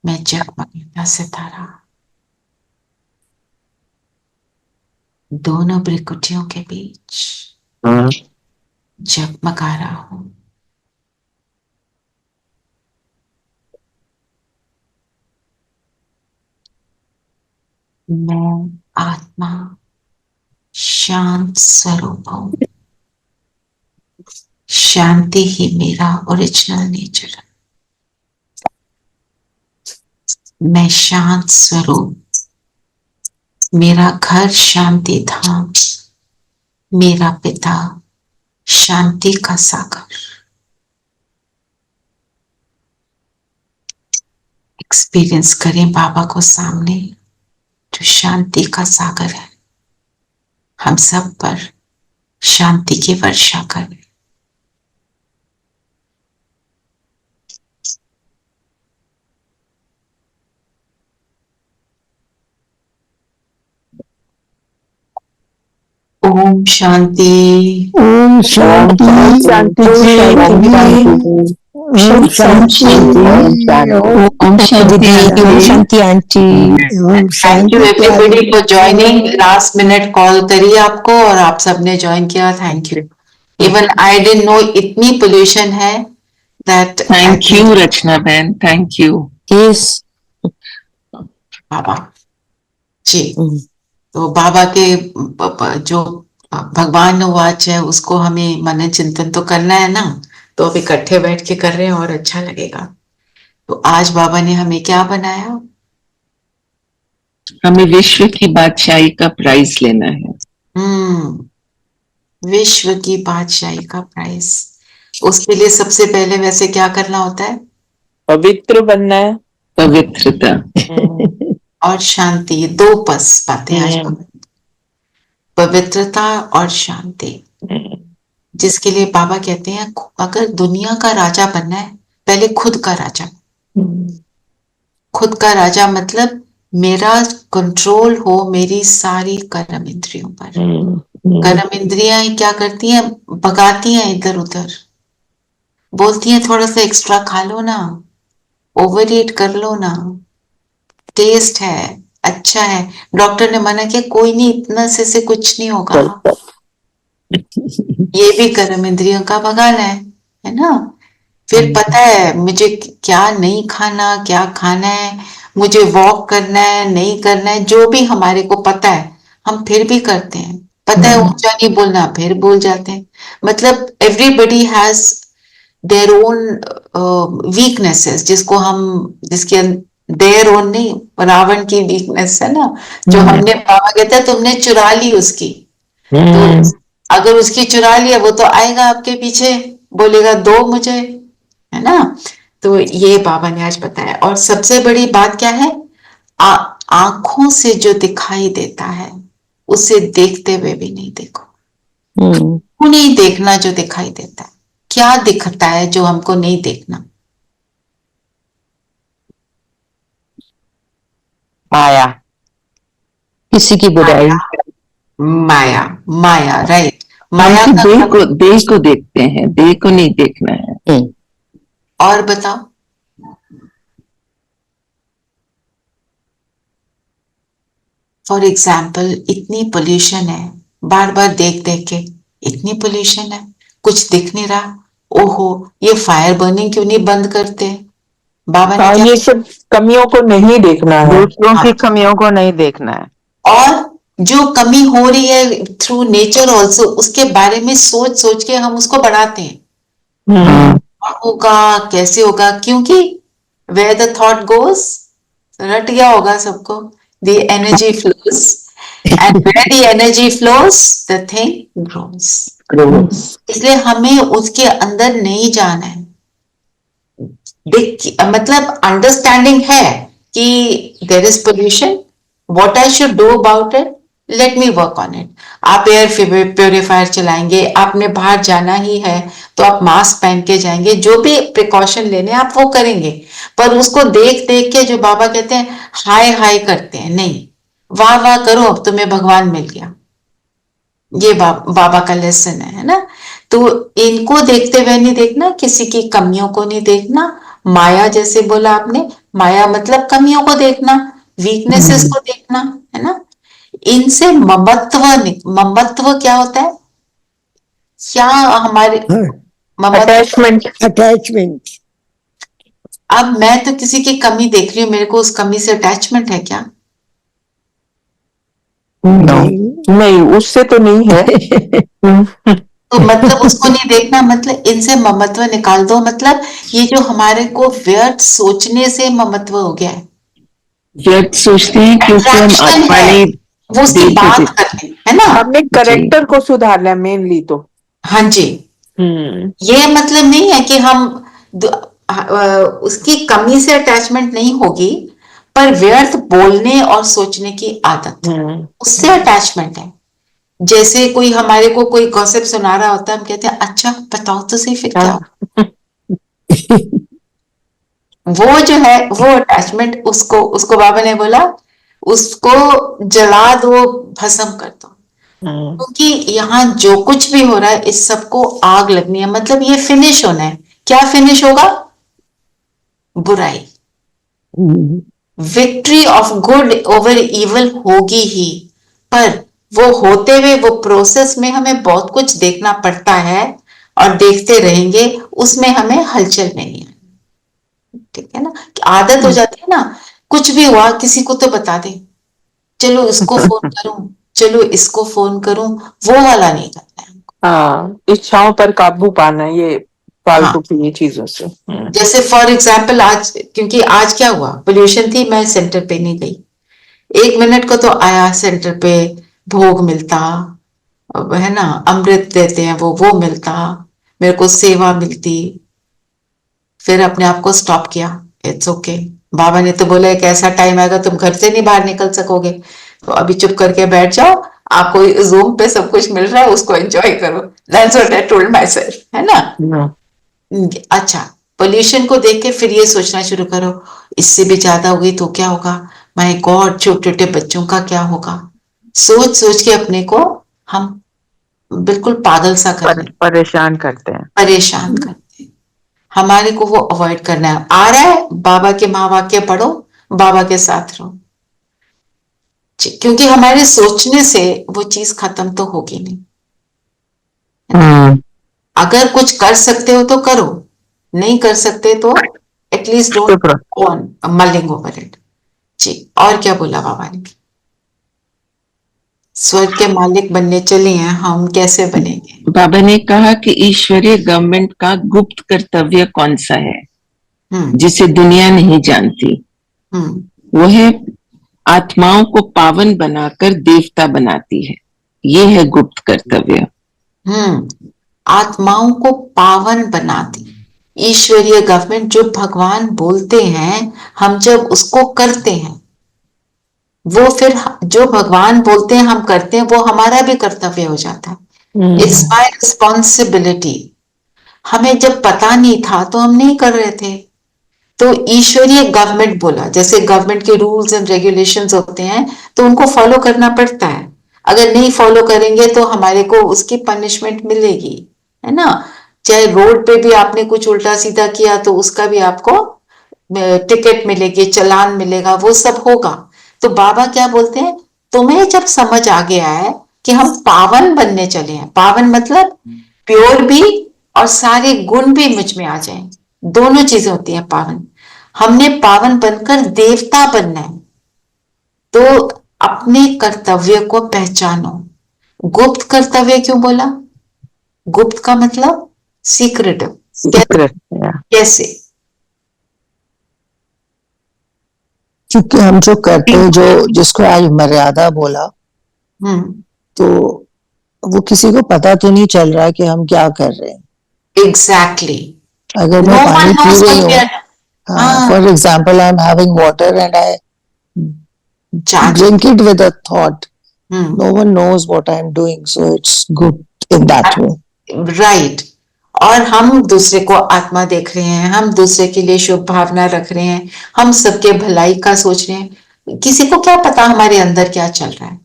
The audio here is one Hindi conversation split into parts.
मैं जगमगाता सितारा। दोनों भ्रिकुटियों के बीच जगमगा रहा हूं। मैं आत्मा शांत स्वरूप हूं। शांति ही मेरा ओरिजिनल नेचर है। मैं शांत स्वरूप, मेरा घर शांति धाम, मेरा पिता शांति का सागर। एक्सपीरियंस करें बाबा को सामने, जो शांति का सागर है। हम सब पर शांति की वर्षा करें। ओम शांति। ओम शांति। शांति जी, ओम शांति। ओम शांति, ओम शांति aunty. Thank you everybody for joining. Last minute call करी आपको और आप सबने ज्वाइन किया। Thank you. Even I didn't know इतनी पोल्यूशन है दैट। थैंक यू रचना बहन, थैंक यू। यस बाबा जी। तो बाबा के जो भगवान वाच है उसको हमें मनन चिंतन तो करना है ना, तो अब इकट्ठे बैठ के कर रहे हैं और अच्छा लगेगा। तो आज बाबा ने हमें क्या बनाया? हमें विश्व की बादशाही का प्राइज लेना है। विश्व की बादशाही का प्राइज। उसके लिए सबसे पहले वैसे क्या करना होता है? पवित्र बनना है। पवित्रता और शांति, ये दो बस बातें आज। पवित्रता और शांति, जिसके लिए बाबा कहते हैं अगर दुनिया का राजा बनना है पहले खुद का राजा। खुद का राजा मतलब मेरा कंट्रोल हो मेरी सारी कर्म इंद्रियों पर। कर्म इंद्रियां क्या करती हैं? भगाती हैं इधर उधर, बोलती हैं थोड़ा सा एक्स्ट्रा खा लो ना, ओवर ईट कर लो ना, टेस्ट है, अच्छा है। डॉक्टर ने मना किया, कोई नहीं, इतना से कुछ नहीं होगा। ये भी कर्म इंद्रियों का भगाना है ना। फिर पता है मुझे क्या नहीं खाना, क्या खाना है, मुझे वॉक करना है नहीं करना है, जो भी हमारे को पता है हम फिर भी करते हैं। पता है ऊंचा नहीं बोलना, फिर बोल जाते हैं। मतलब everybody has their own weaknesses, जिसको हम जिसके देयर ओन नहीं, रावण की वीकनेस है ना, जो हमने बाबा कहता है तुमने चुरा ली उसकी। तो अगर उसकी चुरा लिया वो तो आएगा आपके पीछे, बोलेगा दो मुझे, है ना। तो ये बाबा ने आज बताया। और सबसे बड़ी बात क्या है? आंखों से जो दिखाई देता है उसे देखते हुए भी नहीं देखो। नहीं देखना जो दिखाई देता है। क्या दिखता है जो हमको नहीं देखना? माया, किसी की बुराई। माया, माया, राइट। माया हम का देह को देखते हैं, देह को नहीं देखना है। और बताओ। फॉर एग्जाम्पल इतनी पोल्यूशन है, बार बार देख देख के इतनी पोल्यूशन है, कुछ दिख नहीं रहा। ओहो, ये फायर बर्निंग क्यों नहीं बंद करते? बाबा ने क्या? ये सब कमियों को नहीं देखना है, दूसरों की कमियों को नहीं देखना है। और जो कमी हो रही है थ्रू नेचर ऑल्सो, उसके बारे में सोच सोच के हम उसको बढ़ाते हैं। होगा कैसे होगा? क्योंकि where the thought goes, रट गया होगा सबको, the energy flows, and where the energy flows the thing grows. इसलिए हमें उसके अंदर नहीं जाना है। मतलब अंडरस्टैंडिंग है कि there is pollution, what I should do about it, let me work on it. आप एयर प्योरीफायर चलाएंगे, आपने बाहर जाना ही है तो आप मास्क पहन के जाएंगे, जो भी प्रिकॉशन लेने आप वो करेंगे। पर उसको देख देख के जो बाबा कहते हैं हाय हाय करते हैं, नहीं, वाह वाह करो अब तुम्हें भगवान मिल गया। ये बाबा का लेसन है ना। तो इनको देखते हुए नहीं देखना, किसी की कमियों को नहीं देखना। माया जैसे बोला आपने, माया मतलब कमियों को देखना, वीकनेसेस को देखना, है ना। इनसे ममत्व क्या होता है? क्या हमारे ममत्व, अटैचमेंट, अटैचमेंट। अब मैं तो किसी की कमी देख रही हूँ, मेरे को उस कमी से अटैचमेंट है क्या? नहीं, उससे तो नहीं है। तो मतलब उसको नहीं देखना, मतलब इनसे ममत्व निकाल दो, मतलब ये जो हमारे को व्यर्थ सोचने से ममत्व हो गया है, व्यर्थ सोचते हैं क्योंकि हम Attraction आत्मा है, ने वो उसकी देखा बात भी। करते हैं, है ना? हमने करेक्टर को सुधारना है मेनली तो। हाँ जी, हम्म। ये मतलब नहीं है कि हम उसकी कमी से अटैचमेंट नहीं होगी, पर व्यर्थ बोलने और सोचने की आदत, उससे अटैचमेंट है। जैसे कोई हमारे को कोई गॉसिप सुना रहा होता है, हम कहते हैं अच्छा बताओ तो सही फिर क्या हुआ? वो जो है वो अटैचमेंट, उसको उसको बाबा ने बोला उसको जला दो, भस्म कर दो, क्योंकि यहाँ जो कुछ भी हो रहा है इस सबको आग लगनी है, मतलब ये फिनिश होना है। क्या फिनिश होगा? बुराई, victory of good over evil होगी ही, पर वो होते हुए वो प्रोसेस में हमें बहुत कुछ देखना पड़ता है और देखते रहेंगे, उसमें हमें हलचल नहीं है। ठीक है ना? कि आदत हो जाती है ना, कुछ भी हुआ किसी को तो बता दे, चलो इसको फोन करूं, चलो इसको फोन करूं, वो वाला नहीं करना है। हाँ, इच्छाओं पर काबू पाना, ये फालतू हाँ, की ये चीजों से। जैसे फॉर एग्जाम्पल आज, क्योंकि आज क्या हुआ, पोल्यूशन थी, मैं सेंटर पे नहीं गई, 1 मिनट को तो आया सेंटर पे, भोग मिलता, अब है ना, अमृत देते हैं वो मिलता, मेरे को सेवा मिलती, फिर अपने आप को स्टॉप किया, इट्स ओके। बाबा ने तो बोला एक ऐसा टाइम आएगा तुम घर से नहीं बाहर निकल सकोगे, तो अभी चुप करके बैठ जाओ, आपको जूम पे सब कुछ मिल रहा है, उसको एंजॉय करो। That's what I told my self, है ना? अच्छा, पोल्यूशन को देख के फिर ये सोचना शुरू करो, इससे भी ज्यादा हो गई तो क्या होगा, माय गॉड छोटे छोटे बच्चों का क्या होगा, सोच सोच के अपने को हम बिल्कुल पागल सा कर दें, परेशान करते हैं। परेशान करते हैं। हमारे को वो अवॉइड करना है। आ रहा है, बाबा के महावाक्य पढ़ो, बाबा के साथ रहो, क्योंकि हमारे सोचने से वो चीज खत्म तो होगी नहीं। अगर कुछ कर सकते हो तो करो, नहीं कर सकते तो at least don't on mulling over it. जी, और क्या बोला बाबा ने? स्वर्ग के मालिक बनने चले हैं हम, कैसे बनेंगे? बाबा ने कहा कि ईश्वरीय गवर्नमेंट का गुप्त कर्तव्य कौन सा है जिसे दुनिया नहीं जानती? वो है आत्माओं को पावन बनाकर देवता बनाती है, ये है गुप्त कर्तव्य। आत्माओं को पावन बनाती ईश्वरीय गवर्नमेंट, जो भगवान बोलते हैं हम जब उसको करते हैं, वो फिर जो भगवान बोलते हैं हम करते हैं, वो हमारा भी कर्तव्य हो जाता है। It's my responsibility. हमें जब पता नहीं था तो हम नहीं कर रहे थे, तो ईश्वरीय गवर्नमेंट बोला, जैसे गवर्नमेंट के रूल्स एंड रेगुलेशंस होते हैं तो उनको फॉलो करना पड़ता है, अगर नहीं फॉलो करेंगे तो हमारे को उसकी पनिशमेंट मिलेगी, है ना? चाहे रोड पे भी आपने कुछ उल्टा सीधा किया तो उसका भी आपको टिकट मिलेगी, चालान मिलेगा, वो सब होगा। तो बाबा क्या बोलते हैं, तुम्हें जब समझ आ गया है कि हम पावन बनने चले हैं, पावन मतलब प्योर भी और सारे गुण भी मुझ में आ जाएं, दोनों चीजें होती हैं पावन, हमने पावन बनकर देवता बनना है, तो अपने कर्तव्य को पहचानो। गुप्त कर्तव्य क्यों बोला? गुप्त का मतलब सीक्रेटिव। कैसे? क्योंकि हम जो करते हैं, जो जिसको आज मर्यादा बोला, तो वो किसी को पता तो नहीं चल रहा कि हम क्या कर रहे हैं। एग्जैक्टली। अगर मैं पानी पी रही हूँ, for example I am having water and I drink it with a thought, no one knows what I am doing, so it's good in that way. Right. और हम दूसरे को आत्मा देख रहे हैं, हम दूसरे के लिए शुभ भावना रख रहे हैं, हम सबके भलाई का सोच रहे हैं, किसी को क्या पता हमारे अंदर क्या चल रहा है।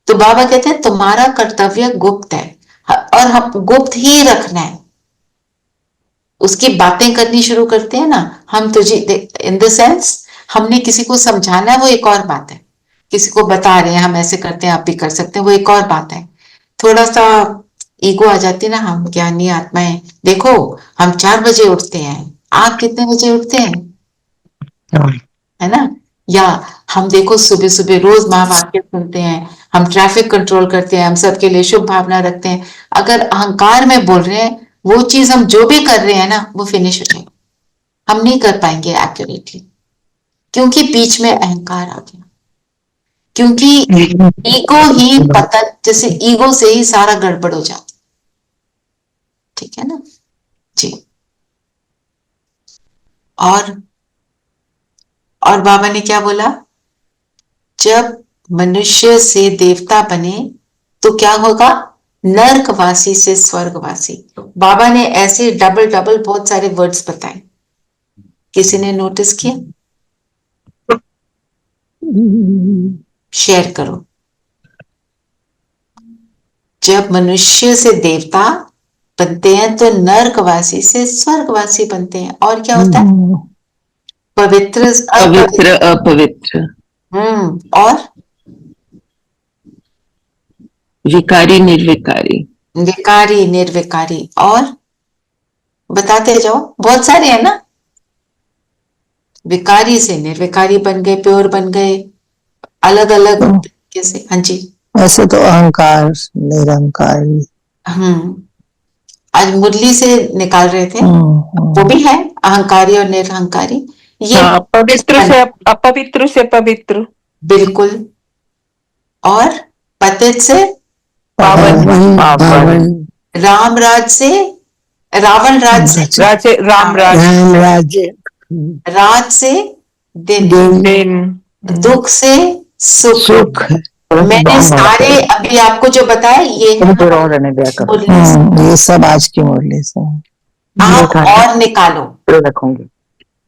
तो बाबा कहते हैं तुम्हारा कर्तव्य गुप्त है, और हम गुप्त ही रखना है। उसकी बातें करनी शुरू करते हैं ना हम, तुझे इन द सेंस हमने किसी को समझाना है, वो एक और बात है, किसी को बता रहे हैं हम ऐसे करते हैं, आप भी कर सकते हैं, वो एक और बात है। थोड़ा सा ईगो आ जाती है ना, हम ज्ञानी आत्माएं, देखो हम 4 बजे उठते हैं, आप कितने बजे उठते हैं, है ना? या हम देखो सुबह सुबह रोज महावाक्य सुनते हैं, हम ट्रैफिक कंट्रोल करते हैं, हम सबके लिए शुभ भावना रखते हैं। अगर अहंकार में बोल रहे हैं, वो चीज हम जो भी कर रहे हैं ना, वो फिनिश हो जाएगी, हम नहीं कर पाएंगे एक्यूरेटली, क्योंकि बीच में अहंकार आ गया, क्योंकि ईगो ही पता, जैसे ईगो से ही सारा गड़बड़ हो जाता, ठीक है ना जी। और बाबा ने क्या बोला, जब मनुष्य से देवता बने तो क्या होगा, नरकवासी से स्वर्गवासी। बाबा ने ऐसे डबल डबल बहुत सारे वर्ड्स बताए, किसी ने नोटिस किया? शेयर करो। जब मनुष्य से देवता बनते हैं तो नरकवासी से स्वर्गवासी बनते हैं, और क्या होता है, पवित्र पवित्र अपवित्र, और विकारी निर्विकारी, विकारी निर्विकारी, और बताते जाओ, बहुत सारे हैं ना, विकारी से निर्विकारी बन गए, प्योर बन गए, अलग अलग तरीके से। हाँ जी, ऐसे तो अहंकार, निरहंकारी, आज मुरली से निकाल रहे थे, वो भी है अहंकारी और निरहंकारी। ये पवित्र से अपवित्र से पवित्र, बिल्कुल, और पतित से पावन, राम राज से रावण राज से राम राज्य, राज से दिन, दुख से सुख। मैंने सारे अभी आपको जो बताया ये सब आज की मुरली से आप और निकालो,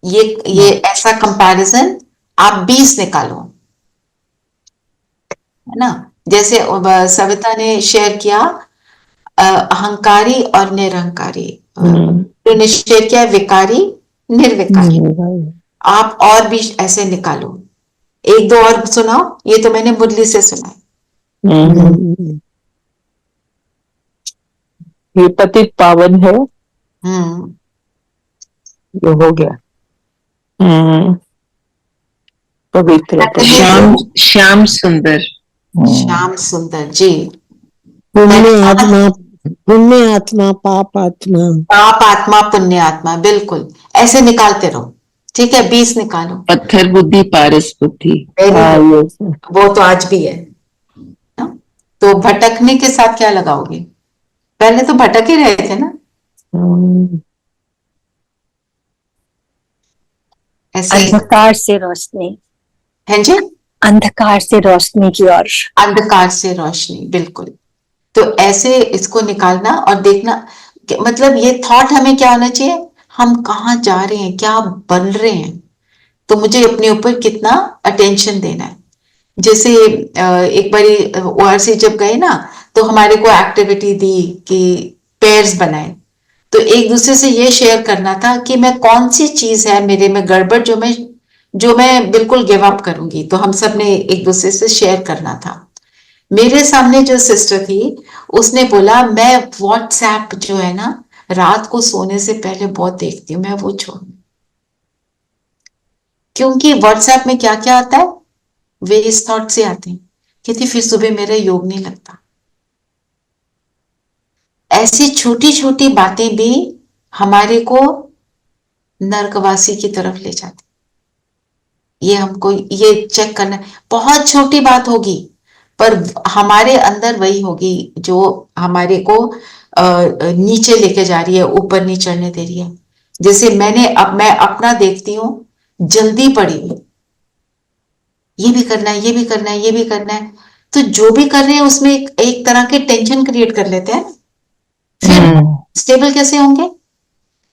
ये ऐसा कंपैरिजन आप 20 निकालो, है ना? जैसे सविता ने शेयर किया अहंकारी और निरहंकारी, तो ने शेयर किया विकारी निर्विकारी, आप और भी ऐसे निकालो, एक दो और सुनाओ, ये तो मैंने मुरली से सुना है। ये पतित पावन है, ये हो गया पवित्र, श्याम सुंदर, श्याम सुंदर जी, पुण्य आत्मा पाप आत्मा पुण्य आत्मा, बिल्कुल ऐसे निकालते रहो, ठीक है? 20 निकालो। पत्थर बुद्धि पारस बुद्धि, वो तो आज भी है ना? तो भटकने के साथ क्या लगाओगे? पहले तो भटक ही रहे थे ना, ऐसे अंधकार से रोशनी, है जी, अंधकार से रोशनी की ओर, अंधकार से रोशनी, बिल्कुल। तो ऐसे इसको निकालना और देखना, मतलब ये थॉट हमें क्या होना चाहिए, हम कहाँ जा रहे हैं, क्या बन रहे हैं, तो मुझे अपने ऊपर कितना अटेंशन देना है। जैसे एक बारी ओआरसी जब गए ना, तो हमारे को एक्टिविटी दी कि पेयर्स बनाए, तो एक दूसरे से ये शेयर करना था कि मैं कौन सी चीज है मेरे में गड़बड़ जो मैं बिल्कुल गिव अप करूंगी, तो हम सब ने एक दूसरे से शेयर करना था। मेरे सामने जो सिस्टर थी, उसने बोला मैं व्हाट्सएप जो है ना, रात को सोने से पहले बहुत देखती हूँ, मैं वो छोड़, क्योंकि व्हाट्सएप में क्या क्या आता है, वेस्ट थॉट से आते हैं, कहती फिर सुबह मेरा योग नहीं लगता। ऐसी छोटी छोटी बातें भी हमारे को नरकवासी की तरफ ले जाती, ये हमको ये चेक करना है। बहुत छोटी बात होगी, पर हमारे अंदर वही होगी जो हमारे को नीचे लेके जा रही है, ऊपर नहीं चढ़ने दे रही है। जैसे मैं अपना देखती हूँ, जल्दी पड़ी, ये भी करना है, ये भी करना है, ये भी करना है, तो जो भी कर रहे हैं उसमें एक तरह के टेंशन क्रिएट कर लेते हैं, फिर स्टेबल कैसे होंगे?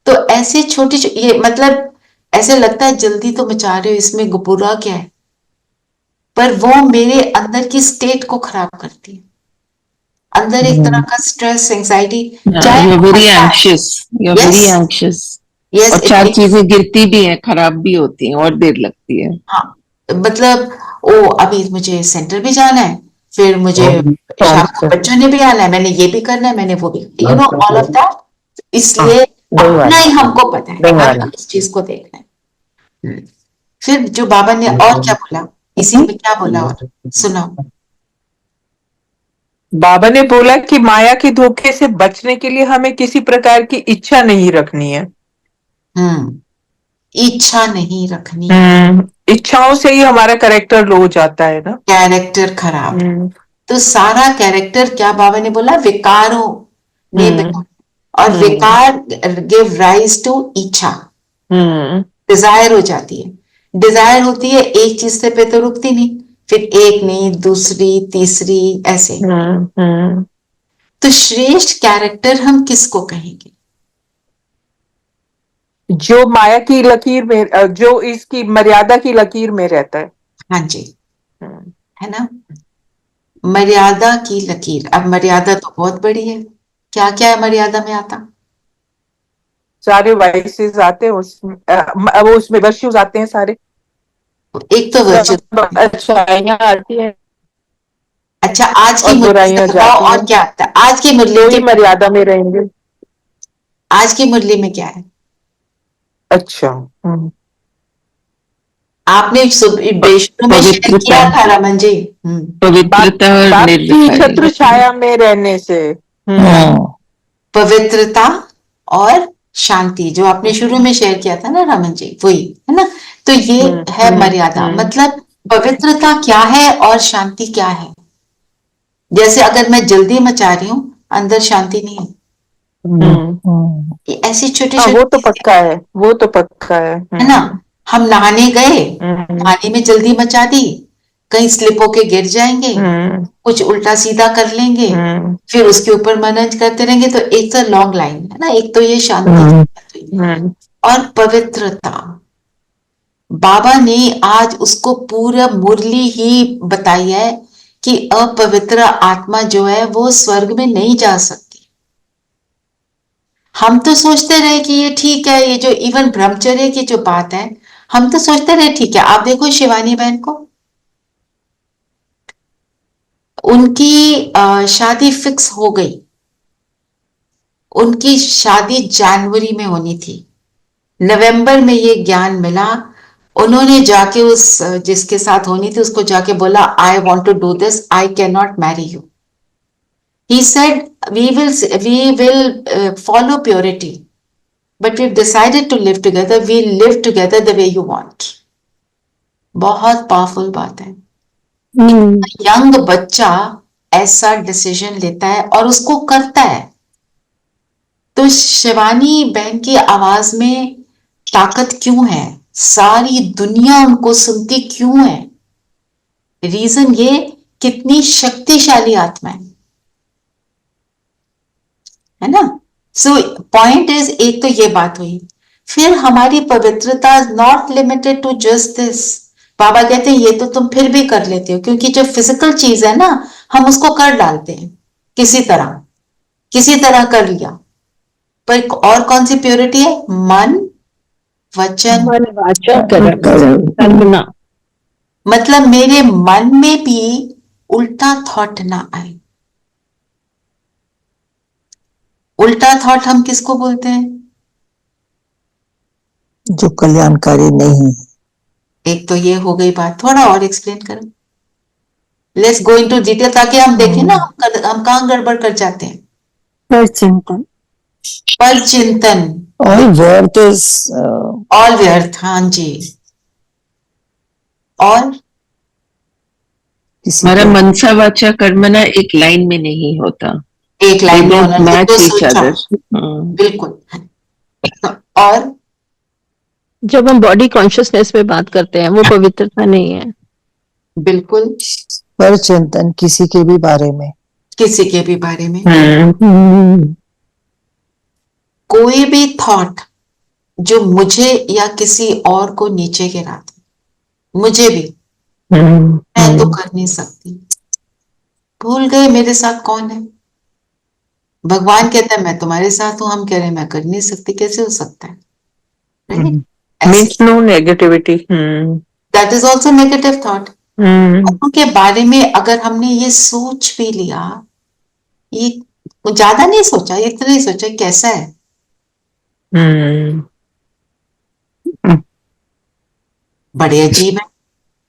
तो ऐसे छोटी ये मतलब ऐसे लगता है जल्दी तो मचा रहे हो, इसमें बुरा क्या है, पर वो मेरे अंदर की स्टेट को खराब करती है, अंदर एक तरह का स्ट्रेस, एंजाइटी, वेरी एंग्शियस, और 4 चीजें गिरती भी हैं, खराब भी होती हैं और देर लगती है। हाँ, मतलब ओ अभी मुझे सेंटर भी जाना है, फिर मुझे शाम को बच्चों ने भी आना है, मैंने ये भी करना है, मैंने वो भी, you know all of that. इसलिए अपना ही हमको पता है, हम इस चीज को देख रहे हैं। फिर जो बाबा ने और क्या बोला, इसी में क्या बोला और सुनाओ। बाबा ने बोला कि माया के धोखे से बचने के लिए हमें किसी प्रकार की इच्छा नहीं रखनी है। इच्छा नहीं रखनी, इच्छाओं से ही हमारा कैरेक्टर लो हो जाता है ना, कैरेक्टर खराब। तो सारा कैरेक्टर क्या बाबा ने बोला, विकारों ने और विकार गिव राइज टू इच्छा, डिजायर हो जाती है। डिजायर होती है एक चीज से पे तो रुकती नहीं, फिर एक नहीं, दूसरी, तीसरी, ऐसे। तो श्रेष्ठ कैरेक्टर हम किसको कहेंगे? जो माया की लकीर में, जो इसकी मर्यादा की लकीर में रहता है। हाँ जी, है ना, मर्यादा की लकीर। अब मर्यादा तो बहुत बड़ी है, क्या क्या है मर्यादा में आता? सारे वाइसेस आते हैं उसमें, वो उसमें वर्च्यूज आते हैं सारे। एक तो वर्च्यू, अच्छाइयां आती है, अच्छा आज की और मुरली बुराइयां से बताओ जाती और हैं। क्या आता है आज की मुरली वही के? मर्यादा में रहेंगे। आज की मुरली में क्या है? अच्छा, आपने बेशुरू में शेयर किया था रमन जी। पवित्रता और बाप की निर्विकारी। छत्र छाया में रहने से। पवित्रता और शांति, जो आपने शुरू में शेयर किया था ना रमन जी, वही है ना। तो ये है मर्यादा, मतलब पवित्रता क्या है और शांति क्या है। जैसे अगर मैं जल्दी मचा रही हूं, अंदर शांति नहीं है। ऐसी छोटे छोटे, वो तो पक्का है, वो तो पक्का है ना। हम नहाने गए, नहाने में जल्दी मचा दी, कहीं स्लिप होके गिर जाएंगे, कुछ उल्टा सीधा कर लेंगे, फिर उसके ऊपर मनन करते रहेंगे, तो एक तो लॉन्ग लाइन है ना। एक तो ये शांति और पवित्रता, बाबा ने आज उसको पूरा मुरली ही बताई है कि अपवित्र आत्मा जो है वो स्वर्ग में नहीं जा सकती। हम तो सोचते रहे कि ये ठीक है, ये जो इवन ब्रह्मचर्य की जो बात है, हम तो सोचते रहे ठीक है। आप देखो शिवानी बहन को, उनकी शादी फिक्स हो गई, उनकी शादी जनवरी में होनी थी, नवंबर में ये ज्ञान मिला। उन्होंने जाके उस जिसके साथ होनी थी उसको जाके बोला, I want to do this, I can not marry you. He said, we will follow purity, but we've decided to live together. We'll live together the way you want. बहुत पावरफुल बात है। यंग बच्चा ऐसा डिसीजन लेता है और उसको करता है। तो शिवानी बहन की आवाज में ताकत क्यों है? सारी दुनिया उनको सुनती क्यों है? रीजन ये, कितनी शक्तिशाली आत्मा है ना। सो पॉइंट इज, एक तो ये बात हुई। फिर हमारी पवित्रता not limited to just this. बाबा कहते हैं ये तो तुम फिर भी कर लेते हो, क्योंकि जो फिजिकल चीज है ना, हम उसको कर डालते हैं किसी तरह कर लिया। पर और कौन सी प्योरिटी है? मन, वचन, कर्म। मतलब मेरे मन में भी उल्टा थॉट ना आए। उल्टा थॉट हम किसको बोलते हैं? जो कल्याणकारी नहीं है। एक तो ये हो गई बात, थोड़ा और एक्सप्लेन करो। लेट्स गो इनटू डिटेल, ताकि हम देखें ना हम कहां गड़बड़ कर जाते हैं। पर चिंतन, पर चिंतन, ऑल व्यर्थ इज ऑल व्यर्थ। हाँ जी। और हमारा मनसा वाचा कर्मना एक लाइन में नहीं होता, एक लाइन में होना मैच तो ईच सोचा, अदर। बिल्कुल। और जब हम बॉडी कॉन्शियसनेस में बात करते हैं, वो पवित्रता नहीं है। बिल्कुल, पर चिंतन किसी के भी बारे में, किसी के भी बारे में कोई भी थॉट जो मुझे या किसी और को नीचे गिरा दे, मुझे भी, मैं तो कर नहीं सकती। भूल गए मेरे साथ कौन है। भगवान कहता है मैं तुम्हारे साथ हूं, हम कह रहे हैं मैं कर नहीं सकती। कैसे हो सकता है? Means no negativity. That is also negative thought. उनके बारे में अगर हमने ये सोच भी लिया, ये ज्यादा नहीं सोचा, इतना ही सोचा कैसा है, बड़े अजीब है।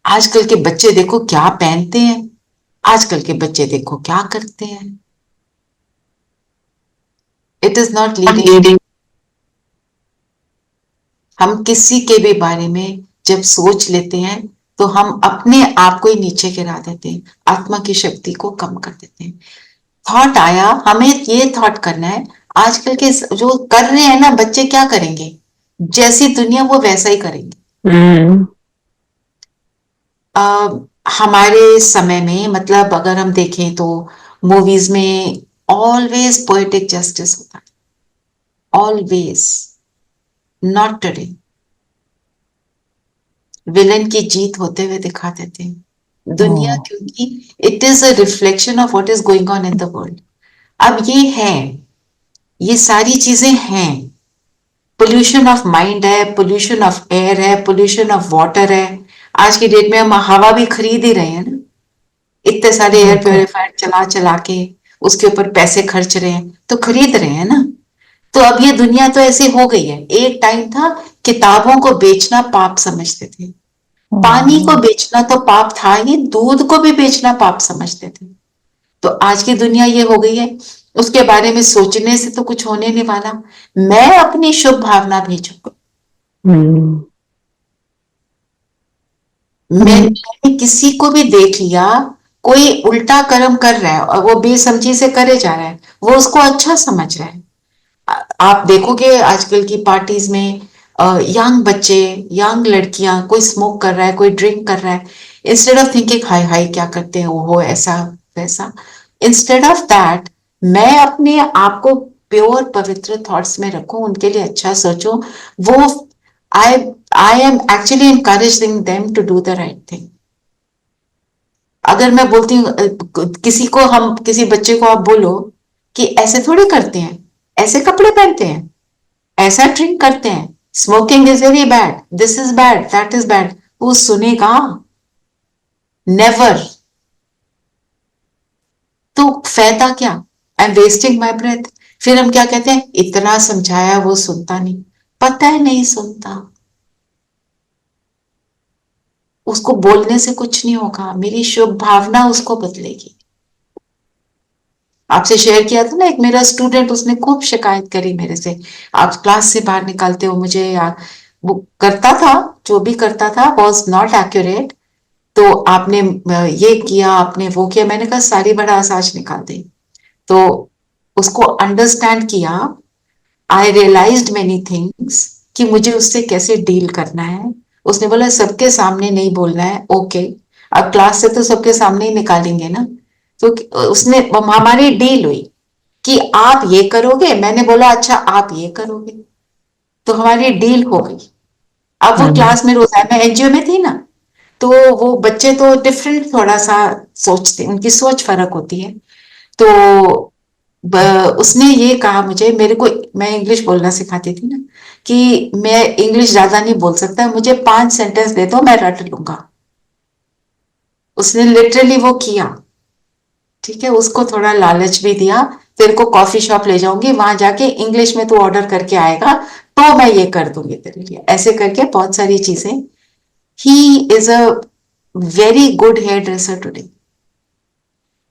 आजकल के बच्चे देखो क्या पहनते हैं, आजकल के बच्चे देखो क्या करते हैं। It is not leading. हम किसी के भी बारे में जब सोच लेते हैं तो हम अपने आप को ही नीचे गिरा देते हैं, आत्मा की शक्ति को कम कर देते हैं। थॉट आया, हमें ये थॉट करना है, आजकल के जो कर रहे हैं ना बच्चे, क्या करेंगे, जैसी दुनिया वो वैसा ही करेंगे। हमारे समय में, मतलब अगर हम देखें तो मूवीज में ऑलवेज पोएटिक जस्टिस होता है, ऑलवेज, नॉट टुडे। विलन की जीत होते हुए दिखा देते हैं दुनिया, क्योंकि it is a reflection of what is going on in the world. अब ये है, ये सारी चीजें हैं, पोल्यूशन ऑफ माइंड है, पोल्यूशन ऑफ एयर है, पोल्यूशन ऑफ वाटर है। आज की डेट में हम हवा भी खरीद ही रहे हैं ना, इतने सारे एयर प्योरीफायर चला चला के उसके ऊपर पैसे खर्च रहे हैं, तो खरीद रहे हैं ना। तो अब ये दुनिया तो ऐसी हो गई है। एक टाइम था किताबों को बेचना पाप समझते थे, पानी को बेचना तो पाप था ही, दूध को भी बेचना पाप समझते थे। तो आज की दुनिया ये हो गई है, उसके बारे में सोचने से तो कुछ होने नहीं वाला। मैं अपनी शुभ भावना भेजूंगा, मैंने किसी को भी देख लिया कोई उल्टा कर्म कर रहा है और वो बेसमझी से करे जा रहा है, वो उसको अच्छा समझ रहा है। आप देखोगे आजकल की पार्टीज में यंग बच्चे, यंग लड़कियां, कोई स्मोक कर रहा है, कोई ड्रिंक कर रहा है, इंस्टेड ऑफ थिंकिंग हाय हाय क्या करते हैं वो ऐसा वैसा, इंस्टेड ऑफ दैट मैं अपने आप को प्योर पवित्र थॉट्स में रखूं, उनके लिए अच्छा सोचूं, वो I am actually encouraging them to do the right thing। अगर मैं बोलती हूँ किसी को, हम किसी बच्चे को आप बोलो कि ऐसे थोड़ी करते हैं, ऐसे कपड़े पहनते हैं, ऐसा ड्रिंक करते हैं, smoking is very bad, this is bad, that is bad, वो सुनेगा? नेवर। तो फायदा क्या? I am wasting my breath. फिर हम क्या कहते हैं, इतना समझाया वो सुनता नहीं, पता है नहीं सुनता, उसको बोलने से कुछ नहीं होगा, मेरी शुभ भावना उसको बदलेगी। आपसे शेयर किया था ना, एक मेरा स्टूडेंट, उसने खूब शिकायत करी मेरे से, आप क्लास से बाहर निकालते हो मुझे, या वो करता था, जो भी करता था वॉज नॉट एक्यूरेट, तो आपने ये किया, आपने वो किया। मैंने कहा सारी भड़ास आज निकाल दी। तो उसको अंडरस्टैंड किया, आई रियलाइज्ड मेनी थिंग्स कि मुझे उससे कैसे डील करना है। उसने बोला सबके सामने नहीं बोलना है, ओके, अब क्लास से तो सबके सामने ही निकालेंगे ना। तो उसने, हमारी डील हुई कि आप ये करोगे, मैंने बोला अच्छा आप ये करोगे, तो हमारी डील हो गई। अब वो क्लास में रोज आया, मैं एनजीओ में थी ना, तो वो बच्चे तो डिफरेंट थोड़ा सा सोचते, उनकी सोच फर्क होती है। तो उसने ये कहा मुझे, मेरे को, मैं इंग्लिश बोलना सिखाती थी ना, कि मैं इंग्लिश ज्यादा नहीं बोल सकता, मुझे 5 सेंटेंस दे दो मैं रट लूंगा। उसने लिटरली वो किया, ठीक है, उसको थोड़ा लालच भी दिया, तेरे को कॉफी शॉप ले जाऊंगी, वहां जाके इंग्लिश में तू ऑर्डर करके आएगा तो मैं ये कर दूंगी तेरे लिए, ऐसे करके बहुत सारी चीजें। He is a very good hairdresser today.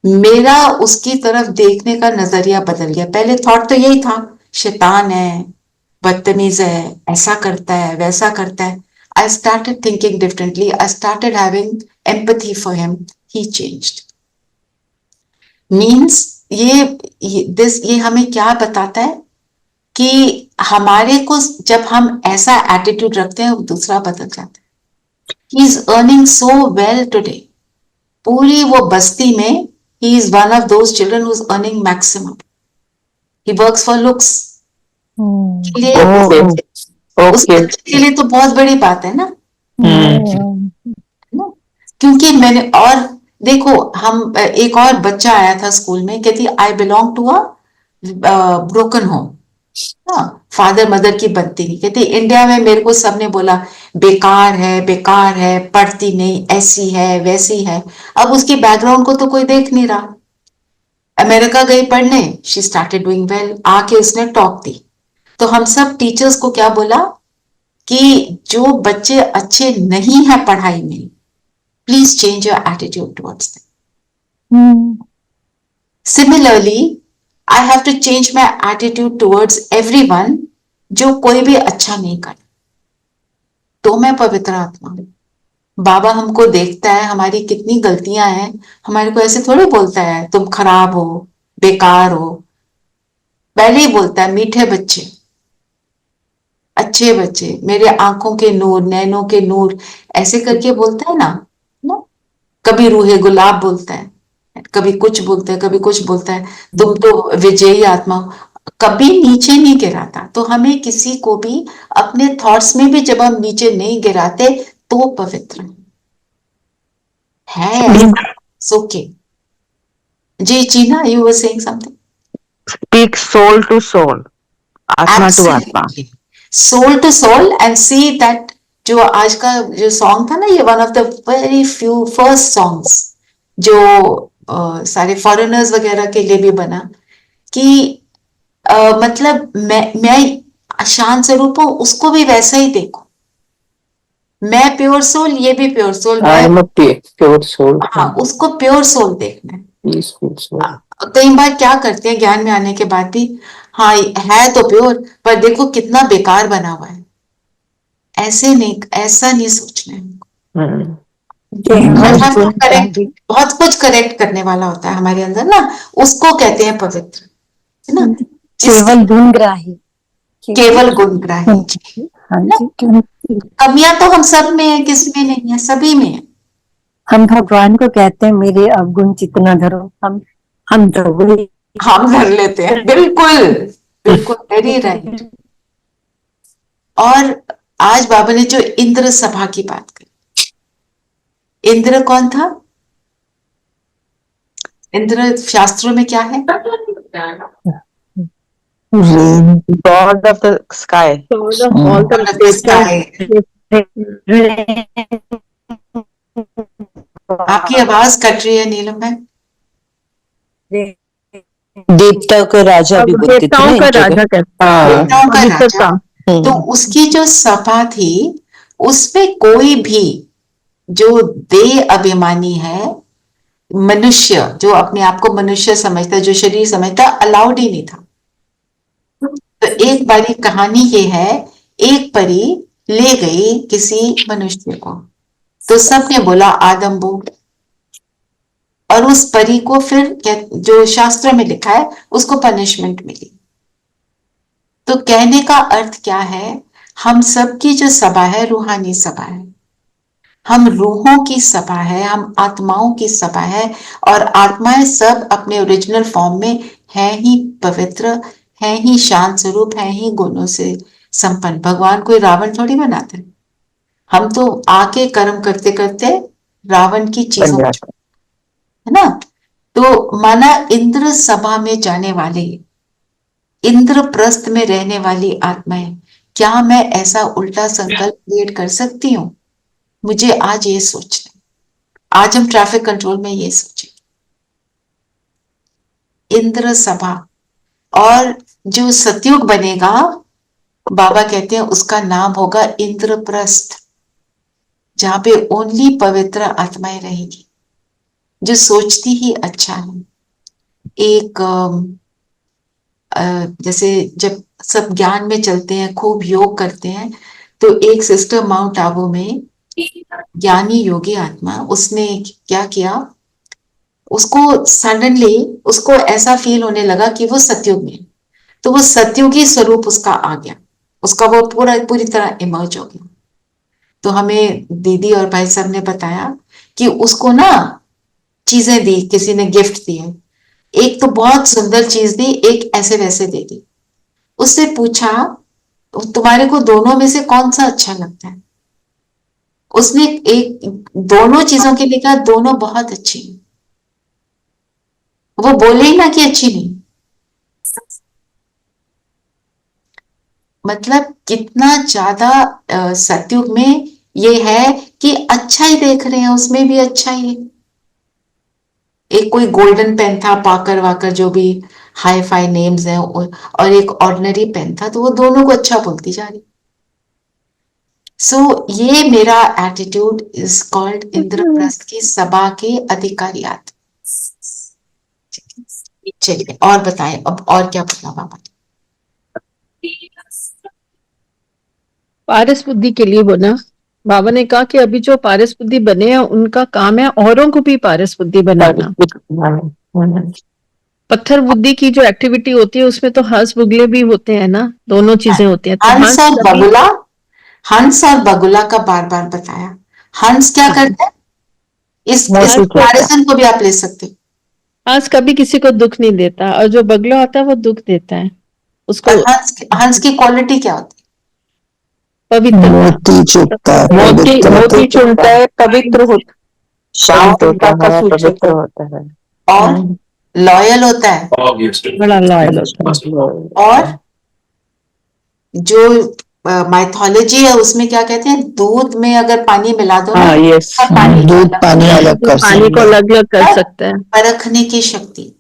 मेरा उसकी तरफ देखने का नजरिया बदल गया। पहले थॉट तो यही था, शैतान है, बदतमीज है, ऐसा करता है वैसा करता है। I started thinking differently, I started having empathy for him, he changed. Means ये हमें क्या बताता है कि हमारे को जब हम ऐसा एटीट्यूड रखते हैं, दूसरा बदल जाता है। He is earning so well today, पूरी वो बस्ती में he is one of those children who's earning maximum. He works for looks के लिए, उस बच्चे के लिए तो बहुत बड़ी बात है ना, क्योंकि मैंने, और देखो हम, एक और बच्चा आया था स्कूल में, कहती I belong to a broken home, father mother की बनती नहीं, कहती इंडिया में मेरे को सबने बोला बेकार है, पढ़ती नहीं, ऐसी है वैसी है। अब उसकी बैकग्राउंड को तो कोई देख नहीं रहा। अमेरिका गई पढ़ने, शी स्टार्टेड डूइंग वेल, आके उसने टॉप दी। तो हम सब टीचर्स को क्या बोला कि जो बच्चे अच्छे नहीं है पढ़ाई में, please change your attitude towards them. Similarly I have to change my attitude towards everyone जो कोई भी अच्छा नहीं करे। तो मैं पवित्र आत्मा हूं। बाबा हमको देखता है, हमारी कितनी गलतियां हैं, हमारे को ऐसे थोड़ी बोलता है तुम खराब हो, बेकार हो। पहले ही बोलता है मीठे बच्चे, अच्छे बच्चे, मेरे आंखों के नूर, नैनों के नूर, ऐसे करके बोलता है ना। कभी रूहे गुलाब बोलता है, कभी कुछ बोलता है, कभी कुछ बोलता है, तुम तो विजयी आत्मा हो। कभी नीचे नहीं गिराता। तो हमें किसी को भी अपने थॉट्स में भी जब हम नीचे नहीं गिराते तो पवित्र है। Okay ji Cheena, you were saying something. Speak soul to soul, आत्मा टू आत्मा। Soul to soul and see that. जो आज का जो सॉन्ग था ना, ये one of the very few first songs जो सारे फॉरेनर्स वगैरह के लिए भी बना कि मतलब मैं शांत स्वरूप हूं, उसको भी वैसा ही देखो। मैं प्योर सोल, ये भी प्योर सोल, प्योर सोल। हाँ, उसको प्योर सोल देखना है। कई बार क्या करते हैं ज्ञान में आने के बाद भी, हाँ है तो प्योर, पर देखो कितना बेकार बना हुआ है। ऐसे नहीं, ऐसा नहीं सोचना है। बहुत कुछ करेक्ट करने वाला होता है हमारे अंदर ना, उसको कहते हैं पवित्र, है ना। केवल गुणग्राही, केवल गुणग्राही। कमियां तो हम सब में है, किसमें नहीं है, सभी में है। हम भगवान को कहते हैं मेरे अवगुण चितना धरो, हम धर लेते हैं। बिल्कुल बिल्कुल, वेरी राइट। और आज बाबा ने जो इंद्र सभा की बात करी, इंद्र कौन था? इंद्र शास्त्रों में क्या है? God of the sky. all the sky. आपकी आवाज कट रही है नीलम मैम। देवता का राजा भी बोलते थे देवताओं का राजा देवताओं का राजा। कहते तो उसकी जो सभा थी, उसमें कोई भी जो देह अभिमानी है, मनुष्य जो अपने आप को मनुष्य समझता है, जो शरीर समझता है, अलाउड ही नहीं था। तो एक बारी कहानी ये है, एक परी ले गई किसी मनुष्य को, तो सबने बोला आदम बोल, और उस परी को फिर जो शास्त्र में लिखा है उसको पनिशमेंट मिली। तो कहने का अर्थ क्या है, हम सबकी जो सभा है रूहानी सभा है, हम रूहों की सभा है, हम आत्माओं की सभा है, और आत्माएं सब अपने ओरिजिनल फॉर्म में है ही पवित्र, है ही शांत स्वरूप, है ही गुणों से संपन्न। भगवान कोई रावण थोड़ी बनाते हैं, हम तो आके कर्म करते करते रावण की चीजों, है ना। तो माना इंद्र सभा में जाने वाले, इंद्रप्रस्थ में रहने वाली आत्माएं, क्या मैं ऐसा उल्टा संकल्प क्रिएट कर सकती हूँ? मुझे आज ये सोचना है। आज हम ट्रैफिक कंट्रोल में ये सोचें, इंद्र सभा। और जो सतयुग बनेगा, बाबा कहते हैं उसका नाम होगा इंद्रप्रस्थ, जहां पे ओनली पवित्र आत्माएं रहेगी, जो सोचती ही अच्छा है। एक जैसे जब सब ज्ञान में चलते हैं, खूब योग करते हैं, तो एक सिस्टर माउंट आबू में ज्ञानी योगी आत्मा, उसने क्या किया, उसको सडनली उसको ऐसा फील होने लगा कि वो सतयुग में, तो वो सतयुगी स्वरूप उसका आ गया, उसका वो पूरी तरह इमर्ज हो गया। तो हमें दीदी और भाई साहब ने बताया कि उसको ना चीजें दी, किसी ने गिफ्ट दिए, एक तो बहुत सुंदर चीज दी, एक ऐसे वैसे दे दी। उससे पूछा तुम्हारे को दोनों में से कौन सा अच्छा लगता है? उसने एक दोनों चीजों के लिए कहा दोनों बहुत अच्छी हैं। वो बोले ही ना कि अच्छी नहीं। मतलब कितना ज्यादा सतयुग में ये है कि अच्छा ही देख रहे हैं, उसमें भी अच्छा ही है। एक कोई गोल्डन पेन था, पाकर वाकर जो भी हाई फाई नेम्स हैं, और एक ऑर्डिनरी पेन था, तो वो दोनों को अच्छा बोलती जा रही। सो ये मेरा एटीट्यूड इज कॉल्ड इंद्रप्रस्थ की सभा के अधिकारियात। चलिए और बताएं, अब और क्या पता बाबा? पारस बुद्धि के लिए बोला बाबा ने कहा कि अभी जो पारस बुद्धि बने हैं उनका काम है औरों को भी पारस बुद्धि बनाना। पत्थर बुद्धि की जो एक्टिविटी होती है उसमें तो हंस बुगले भी होते हैं ना, दोनों चीजें होती हैं। तो हंस और बगुला, हंस और बगुला का बार बार बताया। हंस क्या करता है, इस कंपैरिजन को भी आप ले सकते हो। हंस कभी किसी को दुख नहीं देता और जो बगुला होता है वो दुख देता है उसको। हंस की क्वालिटी क्या होती है? पवित्र, मोती चुपता है, मोती चुनता है, पवित्र होता, शांत होता का है, सूचक पवित्र होता है, और लॉयल होता है, बड़ा लॉयल होता है। और जो माइथोलॉजी है उसमें क्या कहते हैं, दूध में अगर पानी मिला दो ना, दूध पानी अलग कर पानी को अलग अलग कर सकता है। परखने की शक्ति,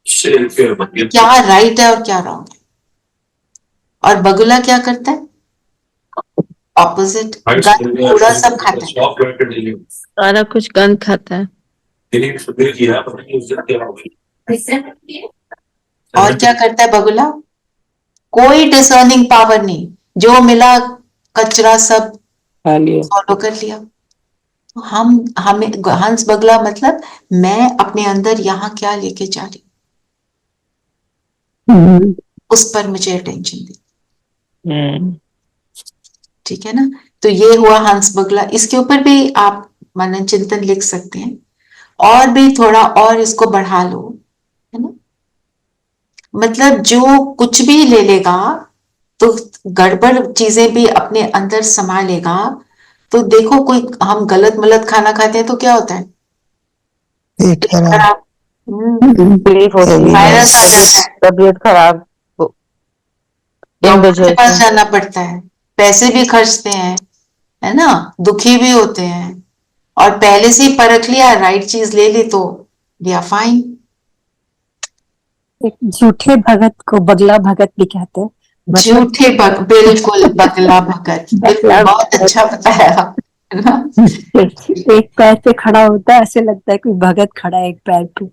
क्या राइट है और क्या रॉन्ग है। और बगुला क्या करता है, ऑपोजिट, पूरा सब खाता है, सारा कुछ गंद खाता है। और क्या करता है बगुला, कोई डिसर्निंग पावर नहीं, जो मिला कचरा सब फॉलो कर लिया। हमें हंस बगला मतलब मैं अपने अंदर यहाँ क्या लेके जा रही हूँ, उस पर मुझे अटेंशन दी। ठीक है ना? तो ये हुआ हंस बगला। इसके ऊपर भी आप मनन चिंतन लिख सकते हैं, और भी थोड़ा और इसको बढ़ा लो, है ना? मतलब जो कुछ भी ले लेगा तो गड़बड़ चीजें भी अपने अंदर समा लेगा। तो देखो, कोई हम गलत मलत खाना खाते हैं तो क्या होता है, पेट खराब, तकलीफ होती है, वायरस आ जाता है, तबीयत खराब, डॉक्टर के पास जाना पड़ता है, पैसे भी खर्चते हैं, है ना, दुखी भी होते हैं। और पहले से ही परख लिया, राइट चीज ले ली, तो वी आर फाइन। झूठे भगत को बगला भगत भी कहते हैं। झूठे बिल्कुल बगला भगत, बिल्कुल, बहुत अच्छा बताया, है ना? एक पैर पे खड़ा होता है, ऐसे लगता है कोई भगत खड़ा है एक पैर पे।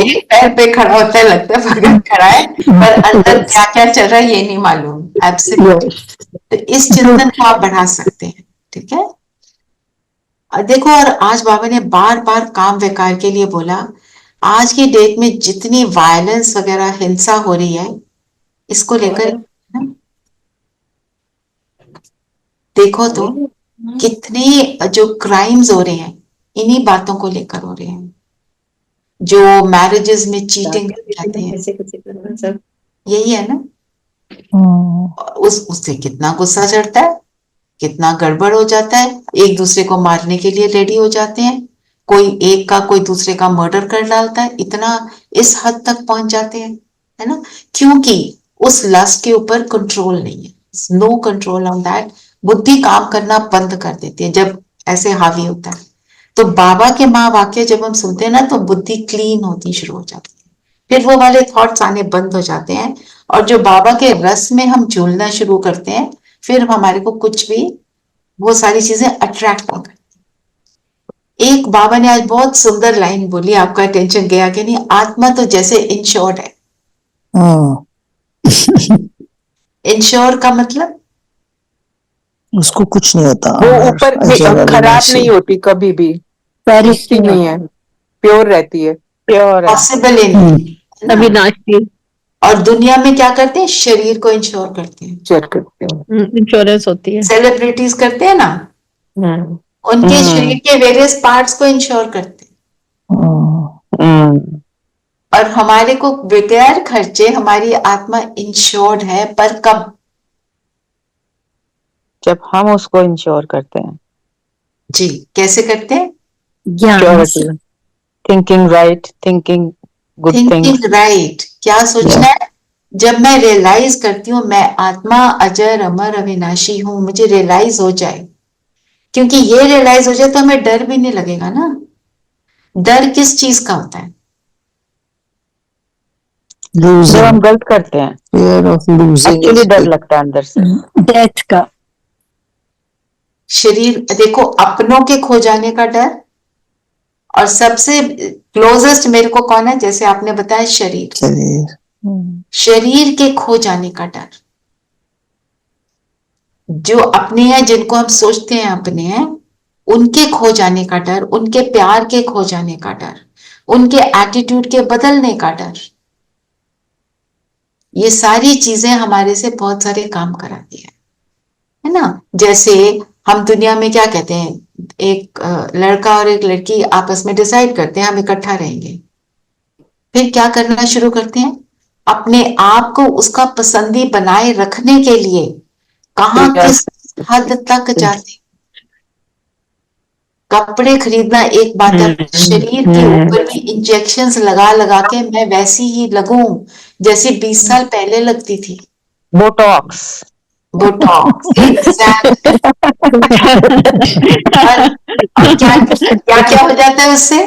एक पैर पे खड़ा होता है, लगता है भगत खड़ा है, पर अंदर क्या क्या चल रहा है ये नहीं मालूम। एब्सोल्युटली। तो इस चिंतन को आप बढ़ा सकते हैं, ठीक है? देखो, और आज बाबा ने बार बार काम विकार के लिए बोला। आज की डेट में जितनी वायलेंस वगैरह हिंसा हो रही है, इसको लेकर देखो तो कितने जो क्राइम्स हो रहे हैं इन्हीं बातों को लेकर हो रहे हैं। जो मैरिजेस में चीटिंग जाते हैं, यही है ना? उससे कितना गुस्सा चढ़ता है, कितना गड़बड़ हो जाता है, एक दूसरे को मारने के लिए रेडी हो जाते हैं, कोई एक का कोई दूसरे का मर्डर कर डालता है, इतना इस हद तक पहुंच जाते हैं, है ना? क्योंकि उस लस्ट के ऊपर कंट्रोल नहीं है, नो कंट्रोल ऑन दैट। बुद्धि काम करना बंद कर देती है जब ऐसे हावी होता है। तो बाबा के महावाक्य जब हम सुनते हैं ना, तो बुद्धि क्लीन होती शुरू हो जाती है, फिर वो वाले थॉट्स आने बंद हो जाते हैं, और जो बाबा के रस में हम झूलना शुरू करते हैं, फिर हमारे को कुछ भी वो सारी चीजें अट्रैक्ट नहीं करती। एक बाबा ने आज बहुत सुंदर लाइन बोली, आपका अटेंशन गया कि नहीं? आत्मा तो जैसे इंश्योर्ड है। इंश्योर का मतलब उसको कुछ नहीं होता, वो ऊपर खराब नहीं होती कभी भी, पेरिशती नहीं है, प्योर रहती है, प्योर है, पॉसिबल ही नहीं, अविनाशी। और दुनिया में क्या करते हैं, शरीर को इंश्योर करते हैं, इंश्योरेंस होती है, सेलिब्रिटीज करते हैं ना, उनके शरीर के वेरियस पार्ट्स को इंश्योर करते हैं। और हमारे को बगैर खर्चे हमारी आत्मा इंश्योर्ड है, पर कब? जब हम उसको इंश्योर करते हैं। जी, कैसे करते हैं? Thinking right, thinking good things, thinking right, क्या सोचना है? जब मैं रियलाइज करती हूँ मैं आत्मा अजर अमर अविनाशी हूं, मुझे रियलाइज हो जाए, क्योंकि ये रियलाइज हो जाए तो हमें डर भी नहीं लगेगा ना। डर किस चीज का होता है? जो हम गलत करते हैं, fear of losing एक्चुअली डर it. लगता है अंदर से। डेथ का। शरीर, देखो, अपनों के खो जाने का डर, और सबसे क्लोजेस्ट मेरे को कौन है, जैसे आपने बताया, शरीर। शरीर के खो जाने का डर। जो अपने हैं, जिनको हम सोचते हैं अपने हैं, उनके खो जाने का डर, उनके प्यार के खो जाने का डर, उनके एटीट्यूड के बदलने का डर। ये सारी चीजें हमारे से बहुत सारे काम कराती है ना। जैसे हम दुनिया में क्या कहते हैं, एक लड़का और एक लड़की आपस में डिसाइड करते हैं हम इकट्ठा रहेंगे, फिर क्या करना शुरू करते हैं, अपने आप को उसका पसंदी बनाए रखने के लिए कहां किस हद तक जाते। कपड़े खरीदना एक बात है, शरीर के ऊपर भी इंजेक्शंस लगा लगा के मैं वैसी ही लगूं जैसे 20 साल पहले लगती थी। बोटॉक्स। Botox, exact. और क्या क्या क्या हो जाता है उससे?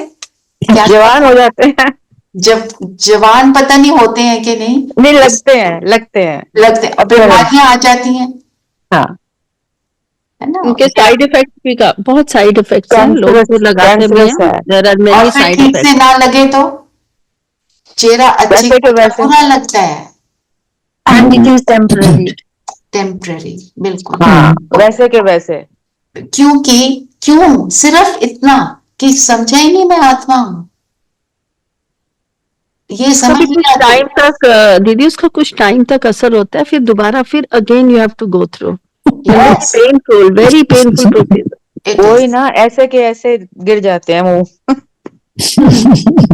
क्या जवान हो जाते हैं। जब जवान पता नहीं होते हैं कि नहीं, नहीं लगते हैं, लगते हैं, लगते हैं, बीमारियां आ जाती हैं, हाँ। है ना। उनके साइड इफेक्ट भी बहुत साइड इफेक्ट्स हैं, लोग जो लगाते भी हैं, देयर आर और मेनी फिर साइड ठीक इफेक्ट्स। से ना लगे तो चेहरा अच्छे वैसे के वैसे। बुरा लगता है। And it is temporary. Temporary, बिल्कुल। हाँ, वैसे के वैसे। क्योंकि क्यों सिर्फ इतना कि समझा ही नहीं मैं आत्मा हूं, ये उसका समझ भी नहीं कुछ आती। टाइम तक दीदी, उसका कुछ टाइम तक असर होता है, फिर दोबारा फिर again you have to go through. Yes, painful, very painful procedure. it वही is, ना, ऐसे के ऐसे गिर जाते हैं मुंह।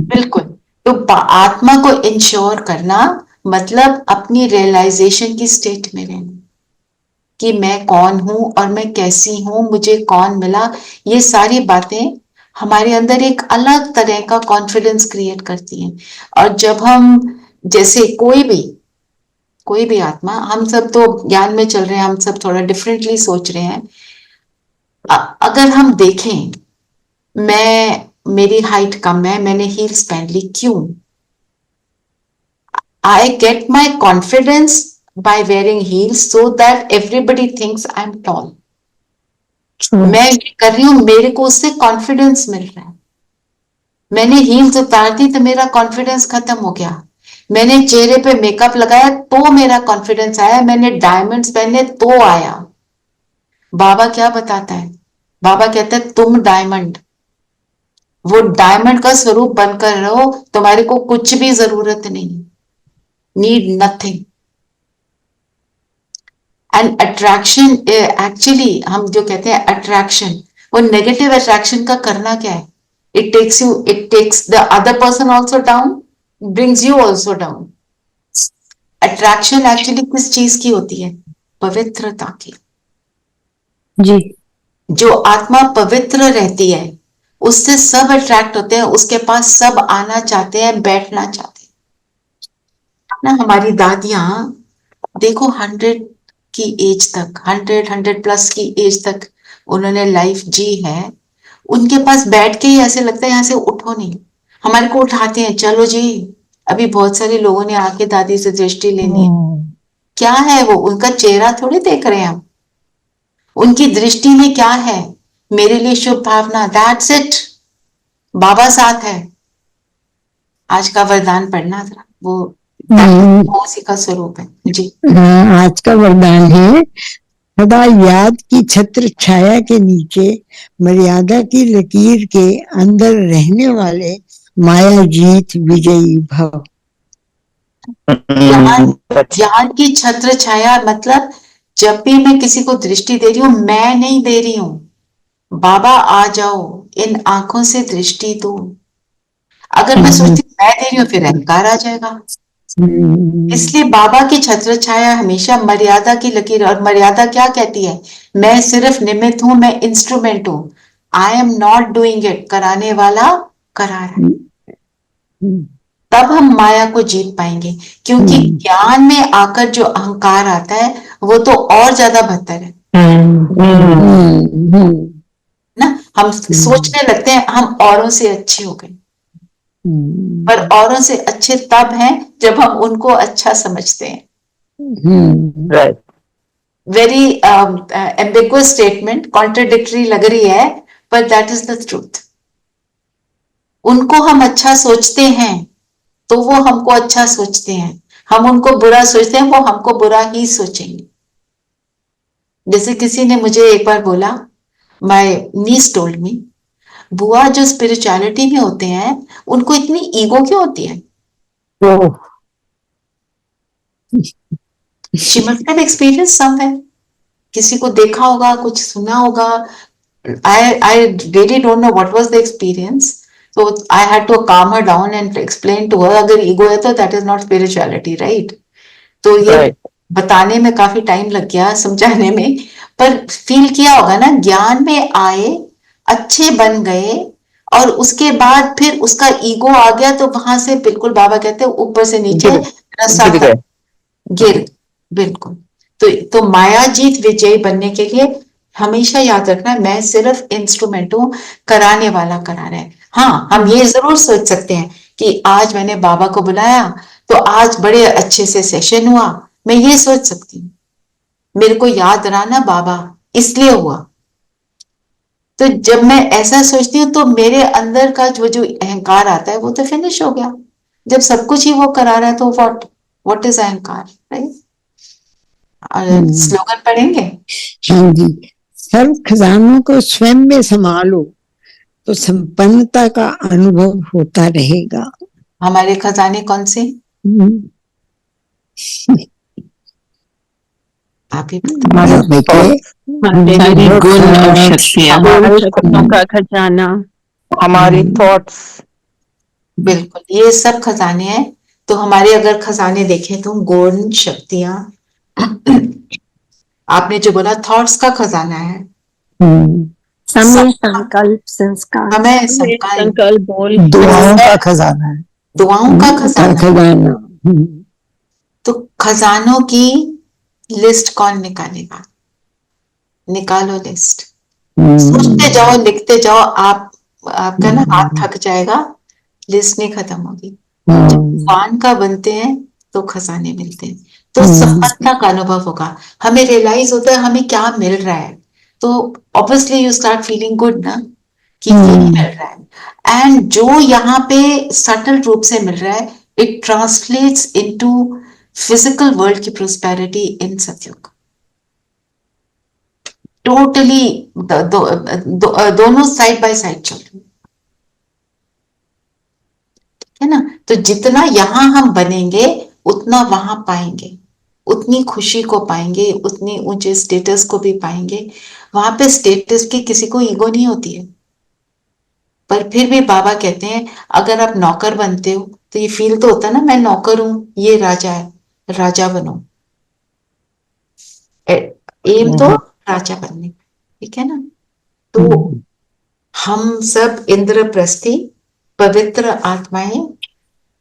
बिल्कुल। तो आत्मा को इंश्योर करना मतलब अपनी रियलाइजेशन की स्टेट में रहना कि मैं कौन हूं और मैं कैसी हूं, मुझे कौन मिला। ये सारी बातें हमारे अंदर एक अलग तरह का कॉन्फिडेंस क्रिएट करती हैं। और जब हम, जैसे कोई भी आत्मा, हम सब तो ज्ञान में चल रहे हैं, हम सब थोड़ा डिफरेंटली सोच रहे हैं। अगर हम देखें, मेरी हाइट कम है, मैंने हील्स पहन ली, क्यों? I get my confidence by wearing heels so that everybody thinks I'm tall. मैं ये कर रही हूं, मेरे को उससे कॉन्फिडेंस मिल रहा है। मैंने हील्स उतार दी तो मेरा कॉन्फिडेंस खत्म हो गया। मैंने चेहरे पे मेकअप लगाया तो मेरा कॉन्फिडेंस आया। मैंने डायमंड्स पहने तो आया। बाबा क्या बताता है? बाबा कहता है तुम डायमंड, वो डायमंड का स्वरूप बनकर रहो, तुम्हारे को कुछ भी जरूरत नहीं, need nothing. And attraction, actually हम जो कहते हैं अट्रैक्शन, वो नेगेटिव अट्रैक्शन का करना क्या है? It takes the other person also down, brings you also down. Attraction actually किस चीज की होती है? पवित्रता की। जी। जो आत्मा पवित्र रहती है उससे सब अट्रैक्ट होते हैं, उसके पास सब आना चाहते हैं, बैठना चाहते हैं ना। हमारी दादियां देखो 100 की एज तक, 100 प्लस की एज तक उन्होंने लाइफ जी है। उनके पास बैठ के ही ऐसे लगता है यहाँ से उठो नहीं। हमारे को उठाते हैं, चलो जी। अभी बहुत सारे लोगों ने आके दादी से दृष्टि लेनी है। क्या है वो? उनका चेहरा थोड़ी देख रहे हैं हम, उनकी दृष्टि में क्या है? मेरे लिए शुभ भावना, दैट्स इट। बाबा साथ है। आज का वरदान पढ़ना जरा, वो उसी का स्वरूप है जी। आज का वरदान है, सदा याद की छत्र छाया के नीचे मर्यादा की लकीर के अंदर रहने वाले माया जीत विजयी भव। ज्ञान की छत्र छाया मतलब जब भी मैं किसी को दृष्टि दे रही हूं, मैं नहीं दे रही हूं। बाबा आ जाओ, इन आंखों से दृष्टि दो। अगर मैं सोचती मैं दे रही हूं फिर अहंकार आ जाएगा। इसलिए बाबा की छत्र छाया हमेशा मर्यादा की लकीर। और मर्यादा क्या कहती है? मैं सिर्फ निमित्त हूं, मैं इंस्ट्रूमेंट हूं। I am not doing it, कराने वाला करा रहा है। तब हम माया को जीत पाएंगे, क्योंकि ज्ञान में आकर जो अहंकार आता है वो तो और ज्यादा बदतर है ना। हम सोचने लगते हैं हम औरों से अच्छे हो गए, पर औरों से अच्छे तब हैं जब हम उनको अच्छा समझते हैं। Right. Very ambiguous statement, contradictory लग रही है, पर दैट इज द ट्रूथ। उनको हम अच्छा सोचते हैं तो वो हमको अच्छा सोचते हैं, हम उनको बुरा सोचते हैं वो हमको बुरा ही सोचेंगे। जैसे किसी ने मुझे एक बार बोला, माय नीस टोल्ड मी, बुआ जो स्पिरिचुअलिटी में होते हैं उनको इतनी ईगो क्यों होती है? She must have experience somewhere, किसी को देखा होगा, कुछ सुना होगा। I really don't know what was the experience. So I had to calm her down and explain to her, अगर ईगो है तो that is not spirituality, right? तो ये बताने में काफी टाइम लग गया, समझाने में, पर फील किया होगा ना, ज्ञान में आए, अच्छे बन गए, और उसके बाद फिर उसका ईगो आ गया तो वहां से बिल्कुल बाबा कहते हैं ऊपर से नीचे रस्सा गिर। बिल्कुल। तो माया जीत विजयी बनने के लिए हमेशा याद रखना, मैं सिर्फ इंस्ट्रूमेंट हूं, कराने वाला करा रहा है। हाँ, हम ये जरूर सोच सकते हैं कि आज मैंने बाबा को बुलाया तो आज बड़े अच्छे से सेशन हुआ, मैं ये सोच सकती हूँ, मेरे को याद रहा ना बाबा इसलिए हुआ। तो जब मैं ऐसा सोचती हूँ तो मेरे अंदर का जो अहंकार आता है वो तो फिनिश हो गया। जब सब कुछ ही वो करा रहा है तो व्हाट इज अहंकार, राइट? स्लोगन पढ़ेंगे? हाँ जी। सर्व खजानों को स्वयं में संभालो तो संपन्नता का अनुभव होता रहेगा। हमारे खजाने कौन से? आप ही हमारी गुण और शक्तियां का खजाना, हमारी थॉट्स। बिल्कुल, ये सब खजाने हैं। तो हमारे अगर खजाने देखें तो गुण, शक्तियां, आपने जो बोला थॉट्स का खजाना है, समय, संकल्प, संस्कार, समय, संकल्प, बोल, दुआओं का खजाना है, दुआओं का खजाना। तो खजानों की लिस्ट कौन निकालेगा? निकालो लिस्ट, सोचते जाओ, लिखते जाओ, आपका ना हाथ थक जाएगा, लिस्ट नहीं खत्म होगी। जब भगवान का बनते हैं तो खजाने मिलते हैं, तो संपन्नता का अनुभव होगा, हमें रियलाइज होता है हमें क्या मिल रहा है, तो obviously you start feeling good ना, कि ये मिल रहा है। एंड जो यहाँ पे सटल रूप से मिल रहा है, it translates into physical world की प्रोस्पेरिटी इन सतयुग। टोटली दोनों साइड बाय साइड चल रहे, है ना? तो जितना यहां हम बनेंगे उतना वहां पाएंगे, उतनी खुशी को पाएंगे, उतनी ऊंचे स्टेटस को भी पाएंगे। वहां पे स्टेटस की किसी को ईगो नहीं होती है, पर फिर भी बाबा कहते हैं अगर आप नौकर बनते हो तो ये फील तो होता है ना, मैं नौकर हूं, ये राजा है, राजा बनो। एम तो राजा बनने, ठीक है ना? तो हम सब इंद्रप्रस्थी पवित्र आत्माएं,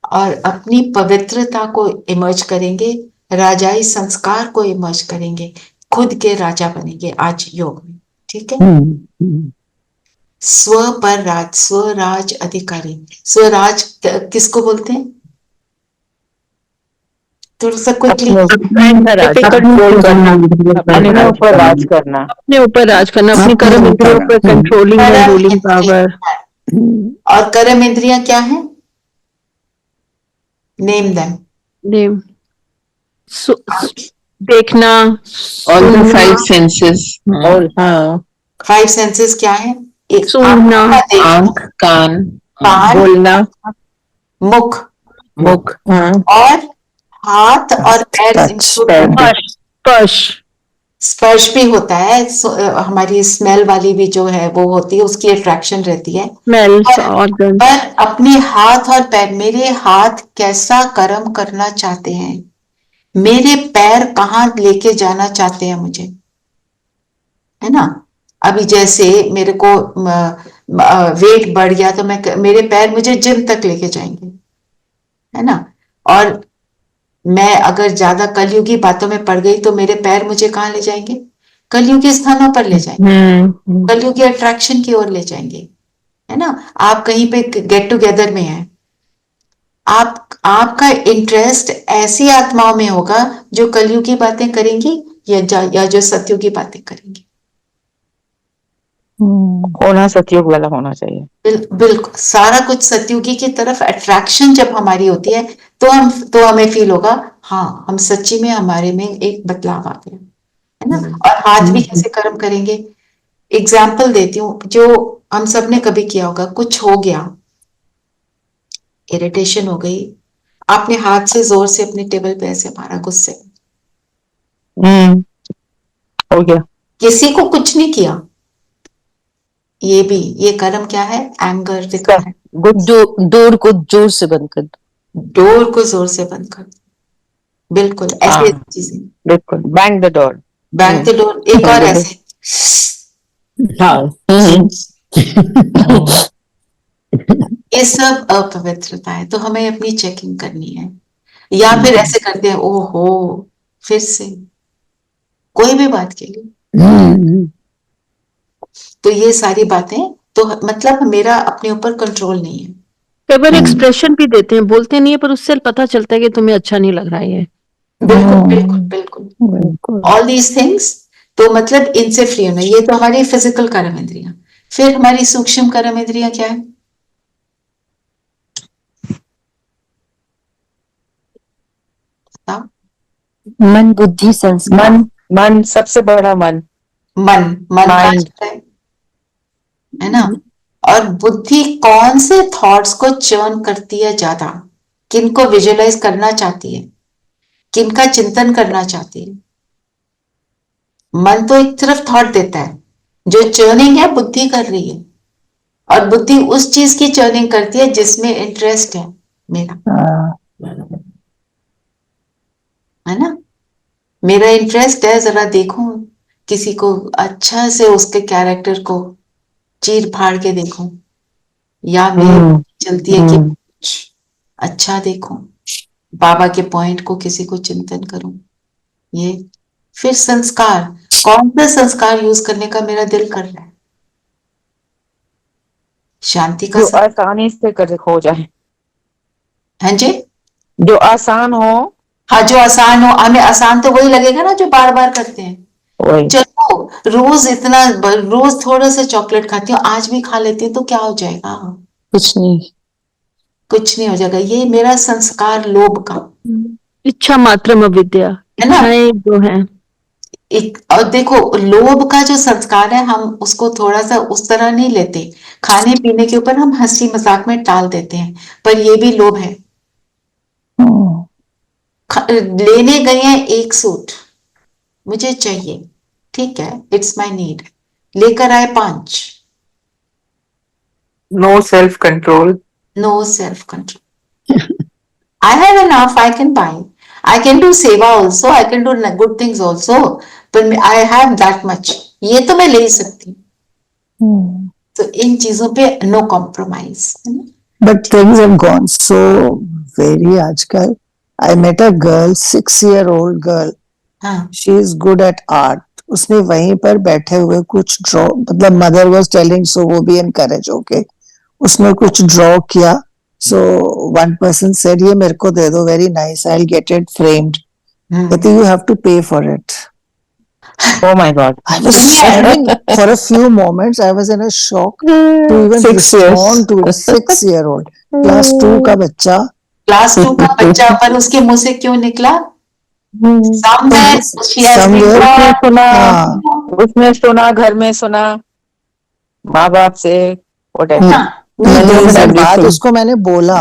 और अपनी पवित्रता को इमर्ज करेंगे, राजाई संस्कार को इमर्ज करेंगे, खुद के राजा बनेंगे आज योग में, ठीक है? स्व पर राज, स्वराज अधिकारी। स्वराज किसको बोलते हैं? थोड़ा सा क्विकली। अपने ऊपर राज करना, अपने ऊपर राज करना, अपनी कर्म इंद्रियों पर कंट्रोलिंग एंड रूलिंग पावर। और कर्म इंद्रियां क्या है? Name them. नेम, देखना, ऑल द फाइव सेंसेस। और हाँ, फाइव सेंसेस क्या है? एक सुनना, आंख, कान, बोलना, मुख, हाँ, और हाथ और पैर, स्पर्श, स्पर्श भी होता है। हमारी स्मेल वाली भी जो है वो होती है, उसकी अट्रैक्शन रहती है। पर अपने हाथ और पैर, मेरे हाथ कैसा कर्म करना चाहते हैं, मेरे पैर कहाँ लेके जाना चाहते हैं मुझे, है ना? अभी जैसे मेरे को वेट बढ़ गया तो मेरे पैर मुझे जिम तक लेके जाएंगे, है ना। और मैं अगर ज्यादा कलयुगी बातों में पड़ गई तो मेरे पैर मुझे कहाँ ले जाएंगे? कलयुगी स्थानों पर ले जाएंगे, कलयुगी अट्रैक्शन की ओर ले जाएंगे, है ना। आप कहीं पे गेट टुगेदर में हैं, आपका इंटरेस्ट ऐसी आत्माओं में होगा जो कलयुगी बातें करेंगी या जो सतयुगी बातें करेंगी। होना सतयुग वाला होना चाहिए। बिल्कुल सारा कुछ सतयुगी की तरफ अट्रैक्शन जब हमारी होती है तो हमें फील होगा, हाँ हम सच्ची में हमारे में एक बदलाव आ गया, है ना। और हाथ भी कैसे कर्म करेंगे? एग्जाम्पल देती हूँ, जो हम सब ने कभी किया होगा, कुछ हो गया, इरिटेशन हो गई, आपने हाथ से जोर से अपने टेबल पे ऐसे मारा गुस्से, हो गया। किसी को कुछ नहीं किया, ये कर्म क्या है? एंगर दिखा है। डोर को जोर से बंद कर दो, डोर को जोर से बंद कर दो, बिल्कुल ऐसी चीजें, बिल्कुल bang the door, bank the door. एक और ऐसे, ये सब अपवित्रता है, तो हमें अपनी चेकिंग करनी है। या फिर ऐसे करते हैं, ओहो फिर से कोई भी बात के लिए, तो ये सारी बातें, तो मतलब मेरा अपने ऊपर कंट्रोल नहीं है। कई बार एक्सप्रेशन भी देते हैं, बोलते नहीं है, पर उससे पता चलता है कि तुम्हें अच्छा नहीं लग रहा है ये। बिल्कुल बिल्कुल बिल्कुल, ऑल दीज थिंग्स। तो मतलब इनसे फ्री होना, ये तो हमारी फिजिकल कर्म इंद्रियां। फिर हमारी सूक्ष्म कर्म इंद्रियां क्या है? मन, बुद्धि, संस्कार। मन सबसे बड़ा मन का है ना। और बुद्धि कौन से थॉट्स को चर्न करती है ज्यादा, किनको विजुअलाइज करना चाहती है, किनका चिंतन करना चाहती है? मन तो एक तरफ थॉट देता है, जो चर्निंग है बुद्धि कर रही है, और बुद्धि उस चीज की चर्निंग करती है जिसमें इंटरेस्ट है मेरा, है ना। मेरा इंटरेस्ट है, जरा देखूं किसी को अच्छा से, उसके कैरेक्टर को चीर फाड़ के देखूं, या मैं चलती है कि कुछ अच्छा देखूं, बाबा के पॉइंट को किसी को चिंतन करूं। ये फिर संस्कार, कौन सा संस्कार यूज करने का मेरा दिल कर रहा है? शांति का जो आसानी से हो जाए, हाँ जी, जो आसान हो। हाँ जो आसान हो, हमें आसान तो वही लगेगा ना जो बार बार करते हैं। चलो रोज थोड़ा सा चॉकलेट खाती हूँ, आज भी खा लेती हूँ, तो क्या हो जाएगा? कुछ नहीं हो जाएगा। ये मेरा संस्कार लोभ का, इच्छा मात्रम अविद्या, है ना। इच्छाएं जो है, और देखो लोभ का जो संस्कार है, हम उसको थोड़ा सा उस तरह नहीं लेते, खाने पीने के ऊपर हम हंसी मजाक में टाल देते हैं, पर ये भी लोभ है। लेने गए हैं एक सूट, मुझे चाहिए, ठीक है, इट्स माय नीड, लेकर आए 5। No self control, I have enough, I can buy, I can do सेवा also, I can do good things also, but I have that much, ये तो मैं ले ही सकती हूँ। तो इन चीजों पे no compromise. But things have gone so very आजकल। I met a girl, 6-year-old girl. हाँ, she is good at art. उसने वहीं पर बैठे हुए कुछ ड्रॉ, मतलब मदर was telling, so वो भी encourage होके उसने कुछ ड्रॉ किया। So one person said, ये मेरे को दे दो, very nice, I'll get it framed. कहती you have to pay for it. Oh my God! I was for a few moments I was in a shock to even respond to it. 6-year-old, class 2 का बच्चा, पर उसके मुंह से क्यों निकला? उसने सुना, घर में सुना, माँ बाप से, बात उसको मैंने बोला,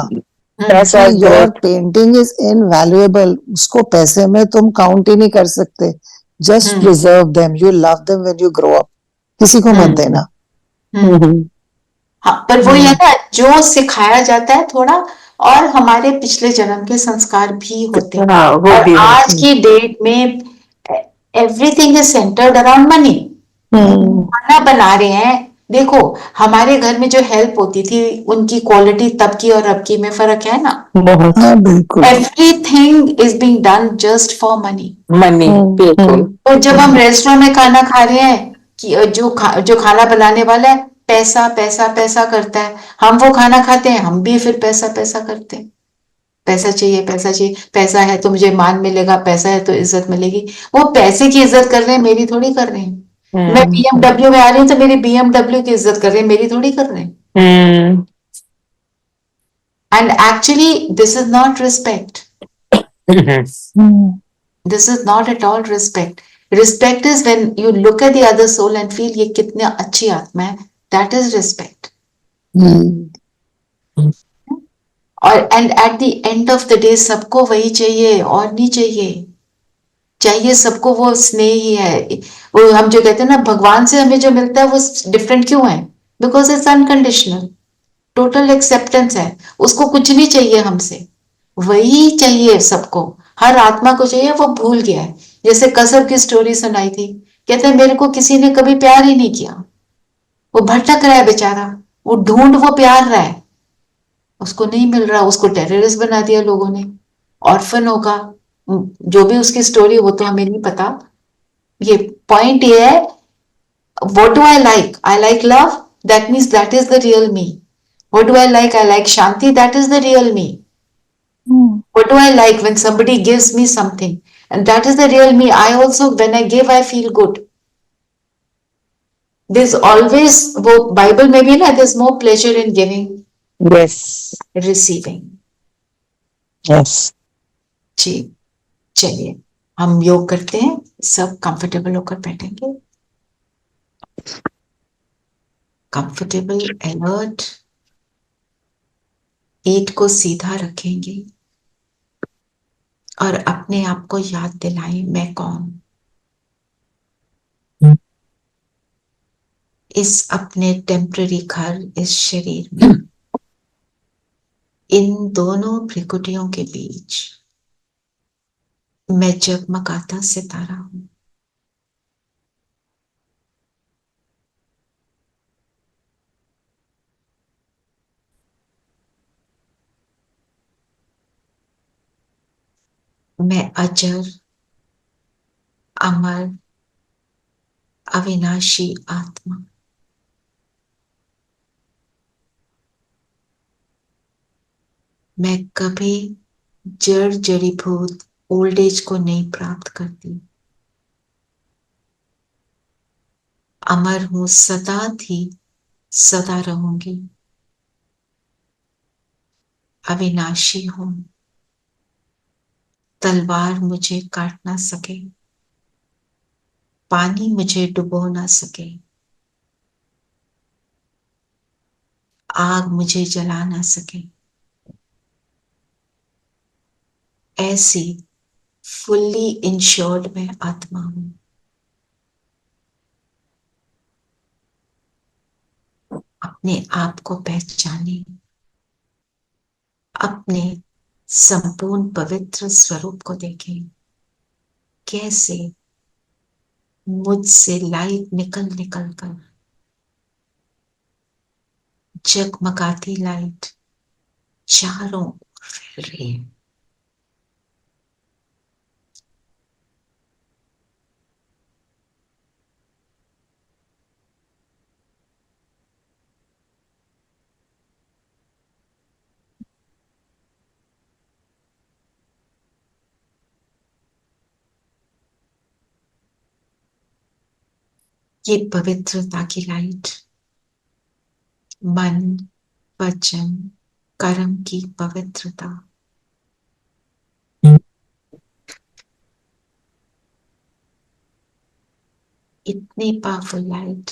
योर पेंटिंग इज इनवैल्यूएबल, उसको पैसे में तुम काउंट ही नहीं कर सकते, just preserve them, you love them when you grow up, किसी को मत देना। हाँ, पर वो ये ना, जो सिखाया जाता है थोड़ा, और हमारे पिछले जन्म के संस्कार भी होते हैं, और आज की डेट में everything is centred around money. खाना बना रहे हैं, देखो, हमारे घर में जो हेल्प होती थी उनकी क्वालिटी तब की और अब की में फर्क है ना। बहुत हाँ बिल्कुल everything is being done just for money. Money, बिल्कुल। तो जब हम रेस्टोरेंट में खाना खा रहे हैं कि जो खाना बनाने वाला है पैसा पैसा पैसा करता है, हम वो खाना खाते हैं, हम भी फिर पैसा पैसा करते हैं। पैसा चाहिए, पैसा चाहिए, पैसा है तो मुझे मान मिलेगा, पैसा है तो इज्जत मिलेगी। वो पैसे की इज्जत कर रहे हैं, मेरी थोड़ी कर रहे हैं। मैं बीएमडब्ल्यू में आ रही हूँ तो मेरी बीएमडब्ल्यू की इज्जत कर रहे हैं, मेरी थोड़ी कर रहे हैं। And actually this is not respect, this is not at all respect. Respect is when you look at the other soul and feel ये कितनी अच्छी आत्मा है, दैट इज रिस्पेक्ट। और and at the end of the day सबको वही चाहिए और नहीं चाहिए। चाहिए सबको वो स्नेह ही है। वो हम जो कहते हैं ना भगवान से हमें जो मिलता है वो डिफरेंट क्यों है? Because it's unconditional, total acceptance है। उसको कुछ नहीं चाहिए हमसे, वही चाहिए सबको। हर आत्मा को चाहिए, वो भूल गया है। जैसे कसब की स्टोरी सुनाई थी, कहते हैं मेरे को किसी ने कभी प्यार ही नहीं किया। वो भटक रहा है बेचारा, वो प्यार रहा है, उसको नहीं मिल रहा, उसको टेररिस्ट बना दिया लोगों ने, ऑर्फन होगा। जो भी उसकी स्टोरी वो तो हमें नहीं पता। ये पॉइंट ये है, what do I like? I like love, that means that is the real me. What do I like? I like Shanti, that is the real me. What do I like? When somebody gives me something, and that is the real me. I also, when I give, I feel good. There's always, वो बाइबल में भी ना, there's more pleasure in giving, yes receiving. Yes जी, चलिए हम योग करते हैं, सब कंफर्टेबल होकर बैठेंगे, कंफर्टेबल, अलर्ट, पीठ को सीधा रखेंगे और अपने आप को याद दिलाएं मैं कौन। इस अपने टेम्पररी घर, इस शरीर में, इन दोनों भ्रिकुटियों के बीच मैं जगमगाता सितारा हूं। मैं अजर, अमर, अविनाशी आत्मा। मैं कभी जड़ जड़ीभूत ओल्ड एज को नहीं प्राप्त करती। अमर हूं, सदा थी, सदा रहूंगी। अविनाशी हूं, तलवार मुझे काट ना सके, पानी मुझे डुबो ना सके, आग मुझे जला ना सके। ऐसी फुल्ली इंश्योर्ड मैं आत्मा हूं। अपने आप को पहचाने, अपने संपूर्ण पवित्र स्वरूप को देखें, कैसे मुझसे लाइट निकल निकल कर, जगमगाती लाइट चारों ओर फैल रही है। ये पवित्रता की लाइट मन, वचन, कर्म की पवित्रता, इतनी पावरफुल लाइट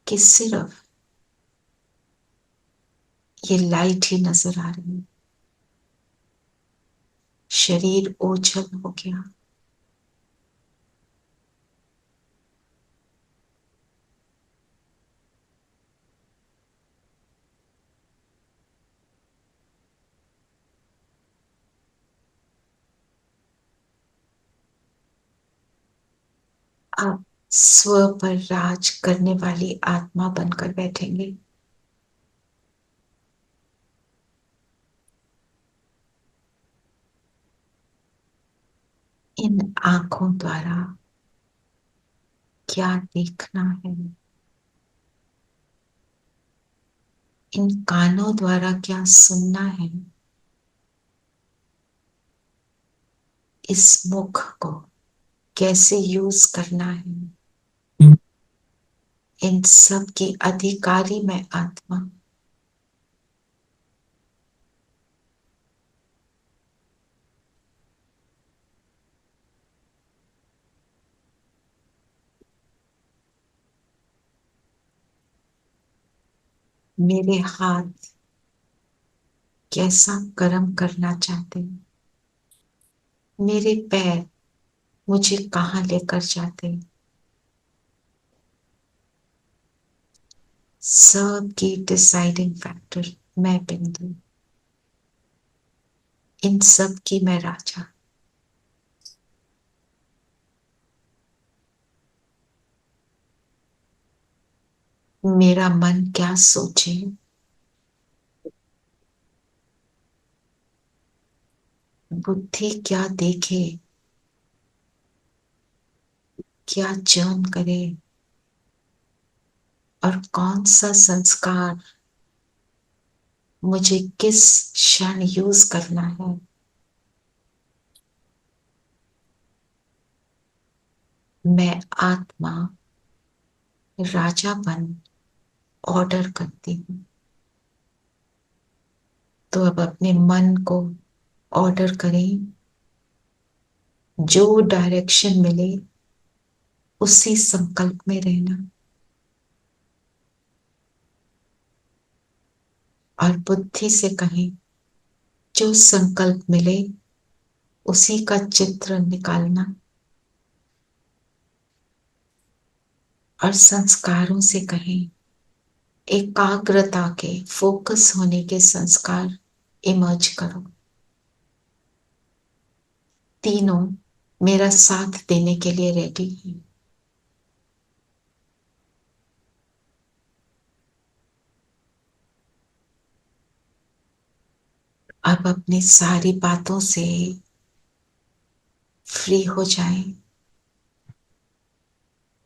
कि सिर्फ ये लाइट ही नजर आ रही है। शरीर ओझल हो गया, अब स्व पर राज करने वाली आत्मा बनकर बैठेंगे। इन आंखों द्वारा क्या देखना है, इन कानों द्वारा क्या सुनना है, इस मुख को कैसे यूज करना है, इन सब की अधिकारी मैं आत्मा। मेरे हाथ कैसा कर्म करना चाहते हैं, मेरे पैर मुझे कहाँ लेकर जाते हैं, सब की डिसाइडिंग फैक्टर मैं बिंदु, इन सब की मैं राजा। मेरा मन क्या सोचे, बुद्धि क्या देखे, क्या चयन करे, और कौन सा संस्कार मुझे किस क्षण यूज करना है, मैं आत्मा राजा बन ऑर्डर करती हूँ। तो अब अपने मन को ऑर्डर करें, जो डायरेक्शन मिले उसी संकल्प में रहना, और बुद्धि से कहें जो संकल्प मिले उसी का चित्र निकालना, और संस्कारों से कहें एकाग्रता के फोकस होने के संस्कार इमर्ज करो। तीनों मेरा साथ देने के लिए रेडी हैं। अब अपनी सारी बातों से फ्री हो जाएं,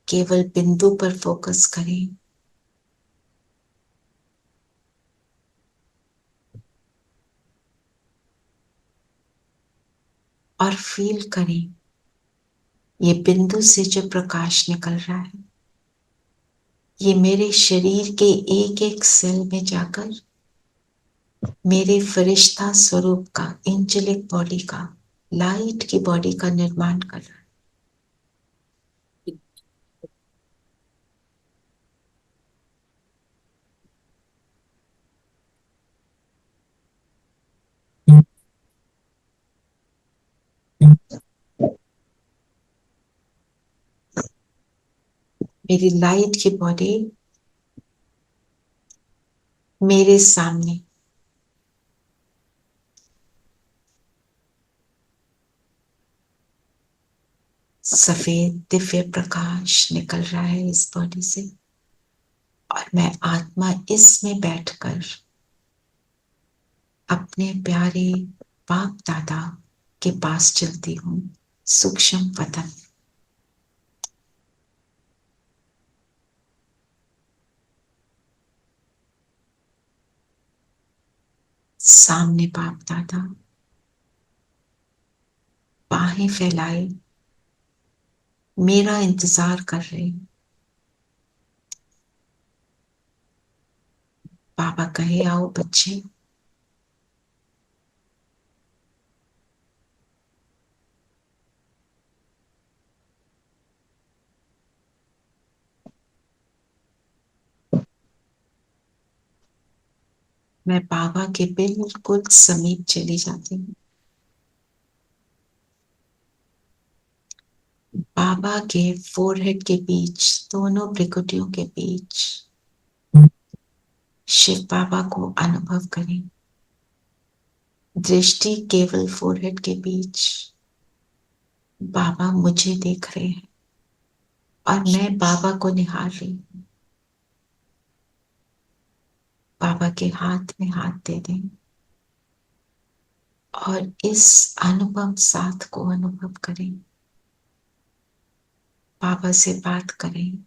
केवल बिंदु पर फोकस करें। और फील करें ये बिंदु से जो प्रकाश निकल रहा है ये मेरे शरीर के एक एक सेल में जाकर मेरे फरिश्ता स्वरूप का, एंजेलिक बॉडी का, लाइट की बॉडी का निर्माण कर रहा है। मेरी लाइट की बॉडी मेरे सामने सफेद दिव्य प्रकाश निकल रहा है इस बॉडी से, और मैं आत्मा इसमें बैठकर अपने प्यारे बाप दादा के पास चलती हूँ, सूक्ष्म वतन। सामने बाप दादा बाहें फैलाए मेरा इंतजार कर रहे हैं। बाबा कहे आओ बच्चे, मैं बाबा के बिल्कुल समीप चली जाती हूँ। बाबा के फोरहेड के बीच, दोनों भ्रिकुटियों के बीच शिव बाबा को अनुभव करें। दृष्टि केवल फोरहेड के बीच, बाबा मुझे देख रहे हैं। और मैं बाबा को निहार रही हूँ। बाबा के हाथ में हाथ दे दें और इस अनुभव साथ को अनुभव करें। बाबा से बात करें।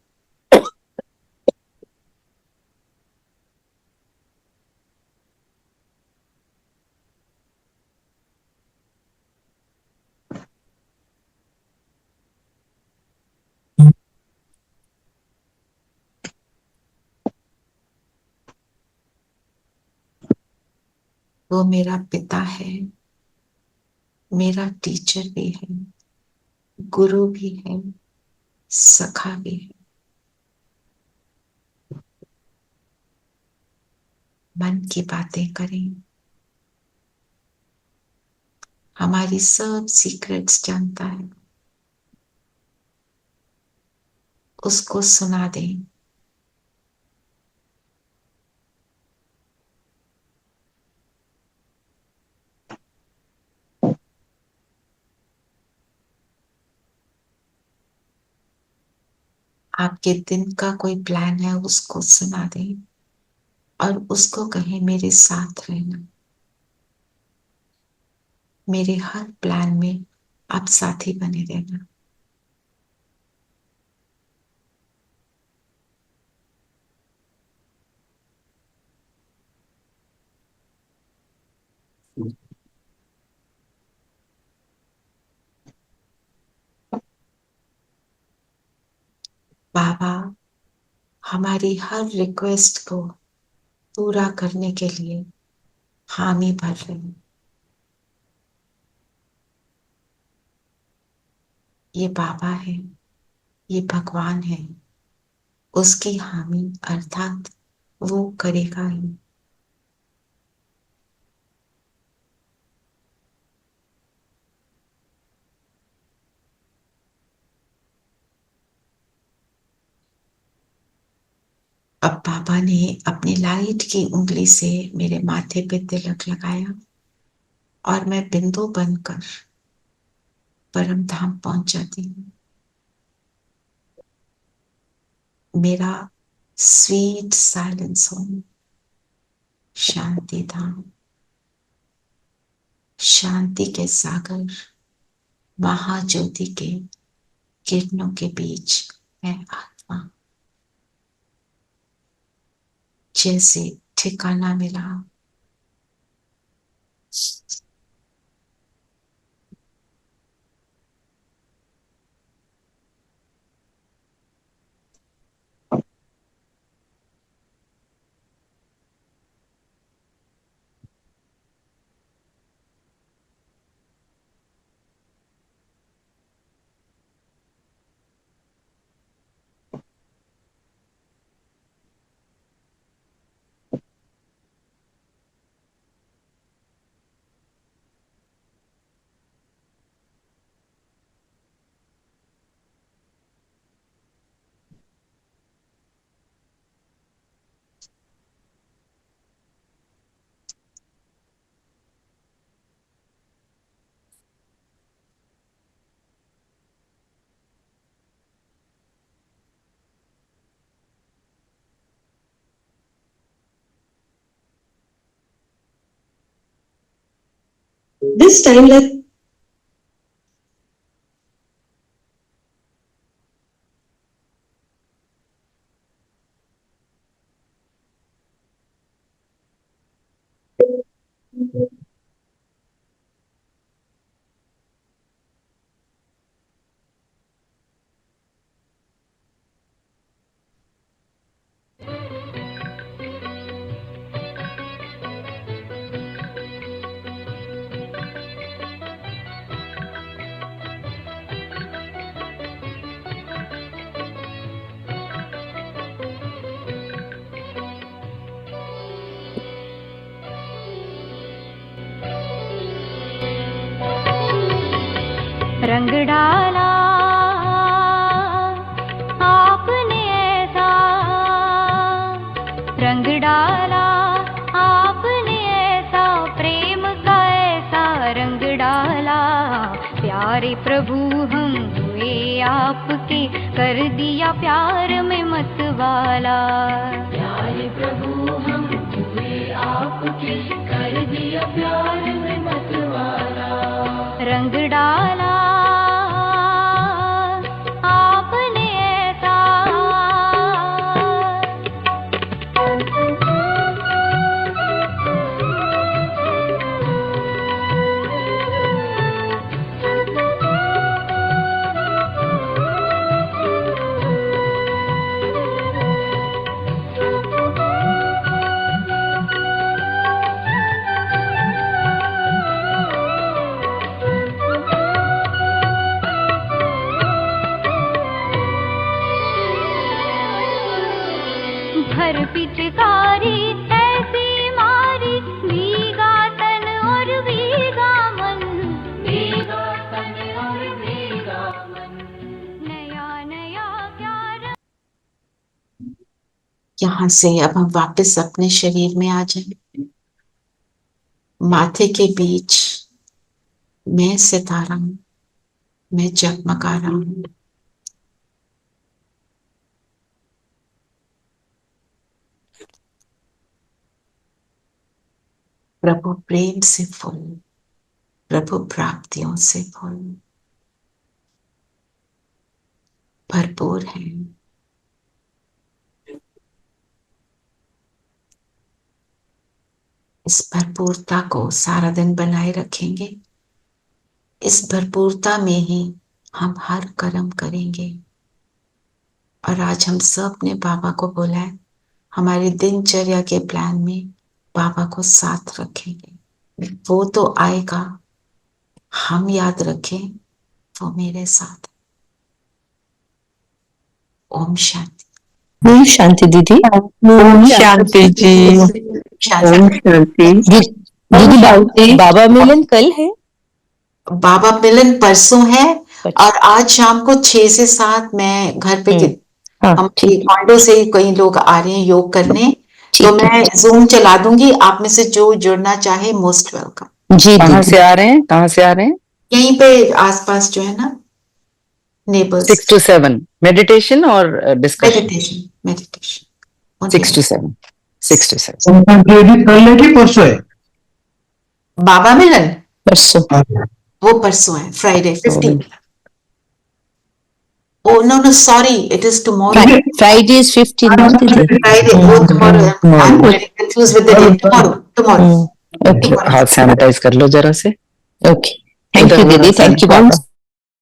वो मेरा पिता है, मेरा टीचर भी है, गुरु भी है, सखा भी है। मन की बातें करें। हमारी सब सीक्रेट्स जानता है, उसको सुना दें। आपके दिन का कोई प्लान है उसको सुना दें और उसको कहें मेरे साथ रहना। मेरे हर प्लान में आप साथी बने रहना। बाबा हमारी हर रिक्वेस्ट को पूरा करने के लिए हामी भर रहे हैं। ये बाबा है, ये भगवान है, उसकी हामी अर्थात वो करेगा ही। अब बाबा ने अपनी लाइट की उंगली से मेरे माथे पे तिलक लगाया और मैं बिंदु बनकर परम धाम पहुंच जाती हूँ। मेरा स्वीट साइलेंस होम, शांति धाम, शांति के सागर, महाज्योति के किरणों के बीच मैं आत्मा जैसे ठिकाना मिला। This time let रंग डाला आपने ऐसा, रंग डाला आपने ऐसा, प्रेम का ऐसा रंग डाला। प्यारे प्रभु हम हुए आपके, कर दिया प्यार में मतवाला। प्यारे प्रभु हम हुए आपके, कर दिया प्यार में मतवाला। रंग डाला आपने ऐसा, भर पिचकारी ऐसी मारी, भीगा तन और भीगा मन, भीगा तन और भीगा मन, नया नया प्यार। यहाँ से अब हम वापस अपने शरीर में आ जाएं। माथे के बीच मैं सितारा हूं, मैं जगमगा रहा हूं। प्रभु प्रेम से फुल, प्रभु प्राप्तियों से फुल भरपूर है। इस भरपूरता को सारा दिन बनाए रखेंगे। इस भरपूरता में ही हम हर कर्म करेंगे। और आज हम सब ने बाबा को बोला है, हमारी दिनचर्या के प्लान में बाबा को साथ रखेंगे। वो तो आएगा, हम याद रखें वो मेरे साथ। ओम शांति। ओम शांति दीदी। ओम शांति जी। ओम शांति। दीदी बाबा मिलन कल है? बाबा मिलन परसों है और आज शाम को 6 से 7 मैं घर पे हम कॉन्डो से कई लोग आ रहे हैं योग करने, तो मैं जूम चला दूंगी। आप में से जो जुड़ना चाहे मोस्ट वेलकम। जी। कहाँ से आ रहे हैं? कहाँ से आ रहे हैं? यहीं पे आसपास जो है ना, नेबर्स। 6 to 7 मेडिटेशन और डिस्कशन। Meditation 6 to 7। 6 to 7। कल है कि परसों है? बाबा मिलन परसों। वो परसों है, Friday 15। Oh no, sorry, it is tomorrow. Friday is 15. Friday, tomorrow. I'm getting confused with the day. Tomorrow. Okay, हाथ सैनिटाइज कर लो जरा से। ओके, थैंक यू दीदी, थैंक यू बाबा।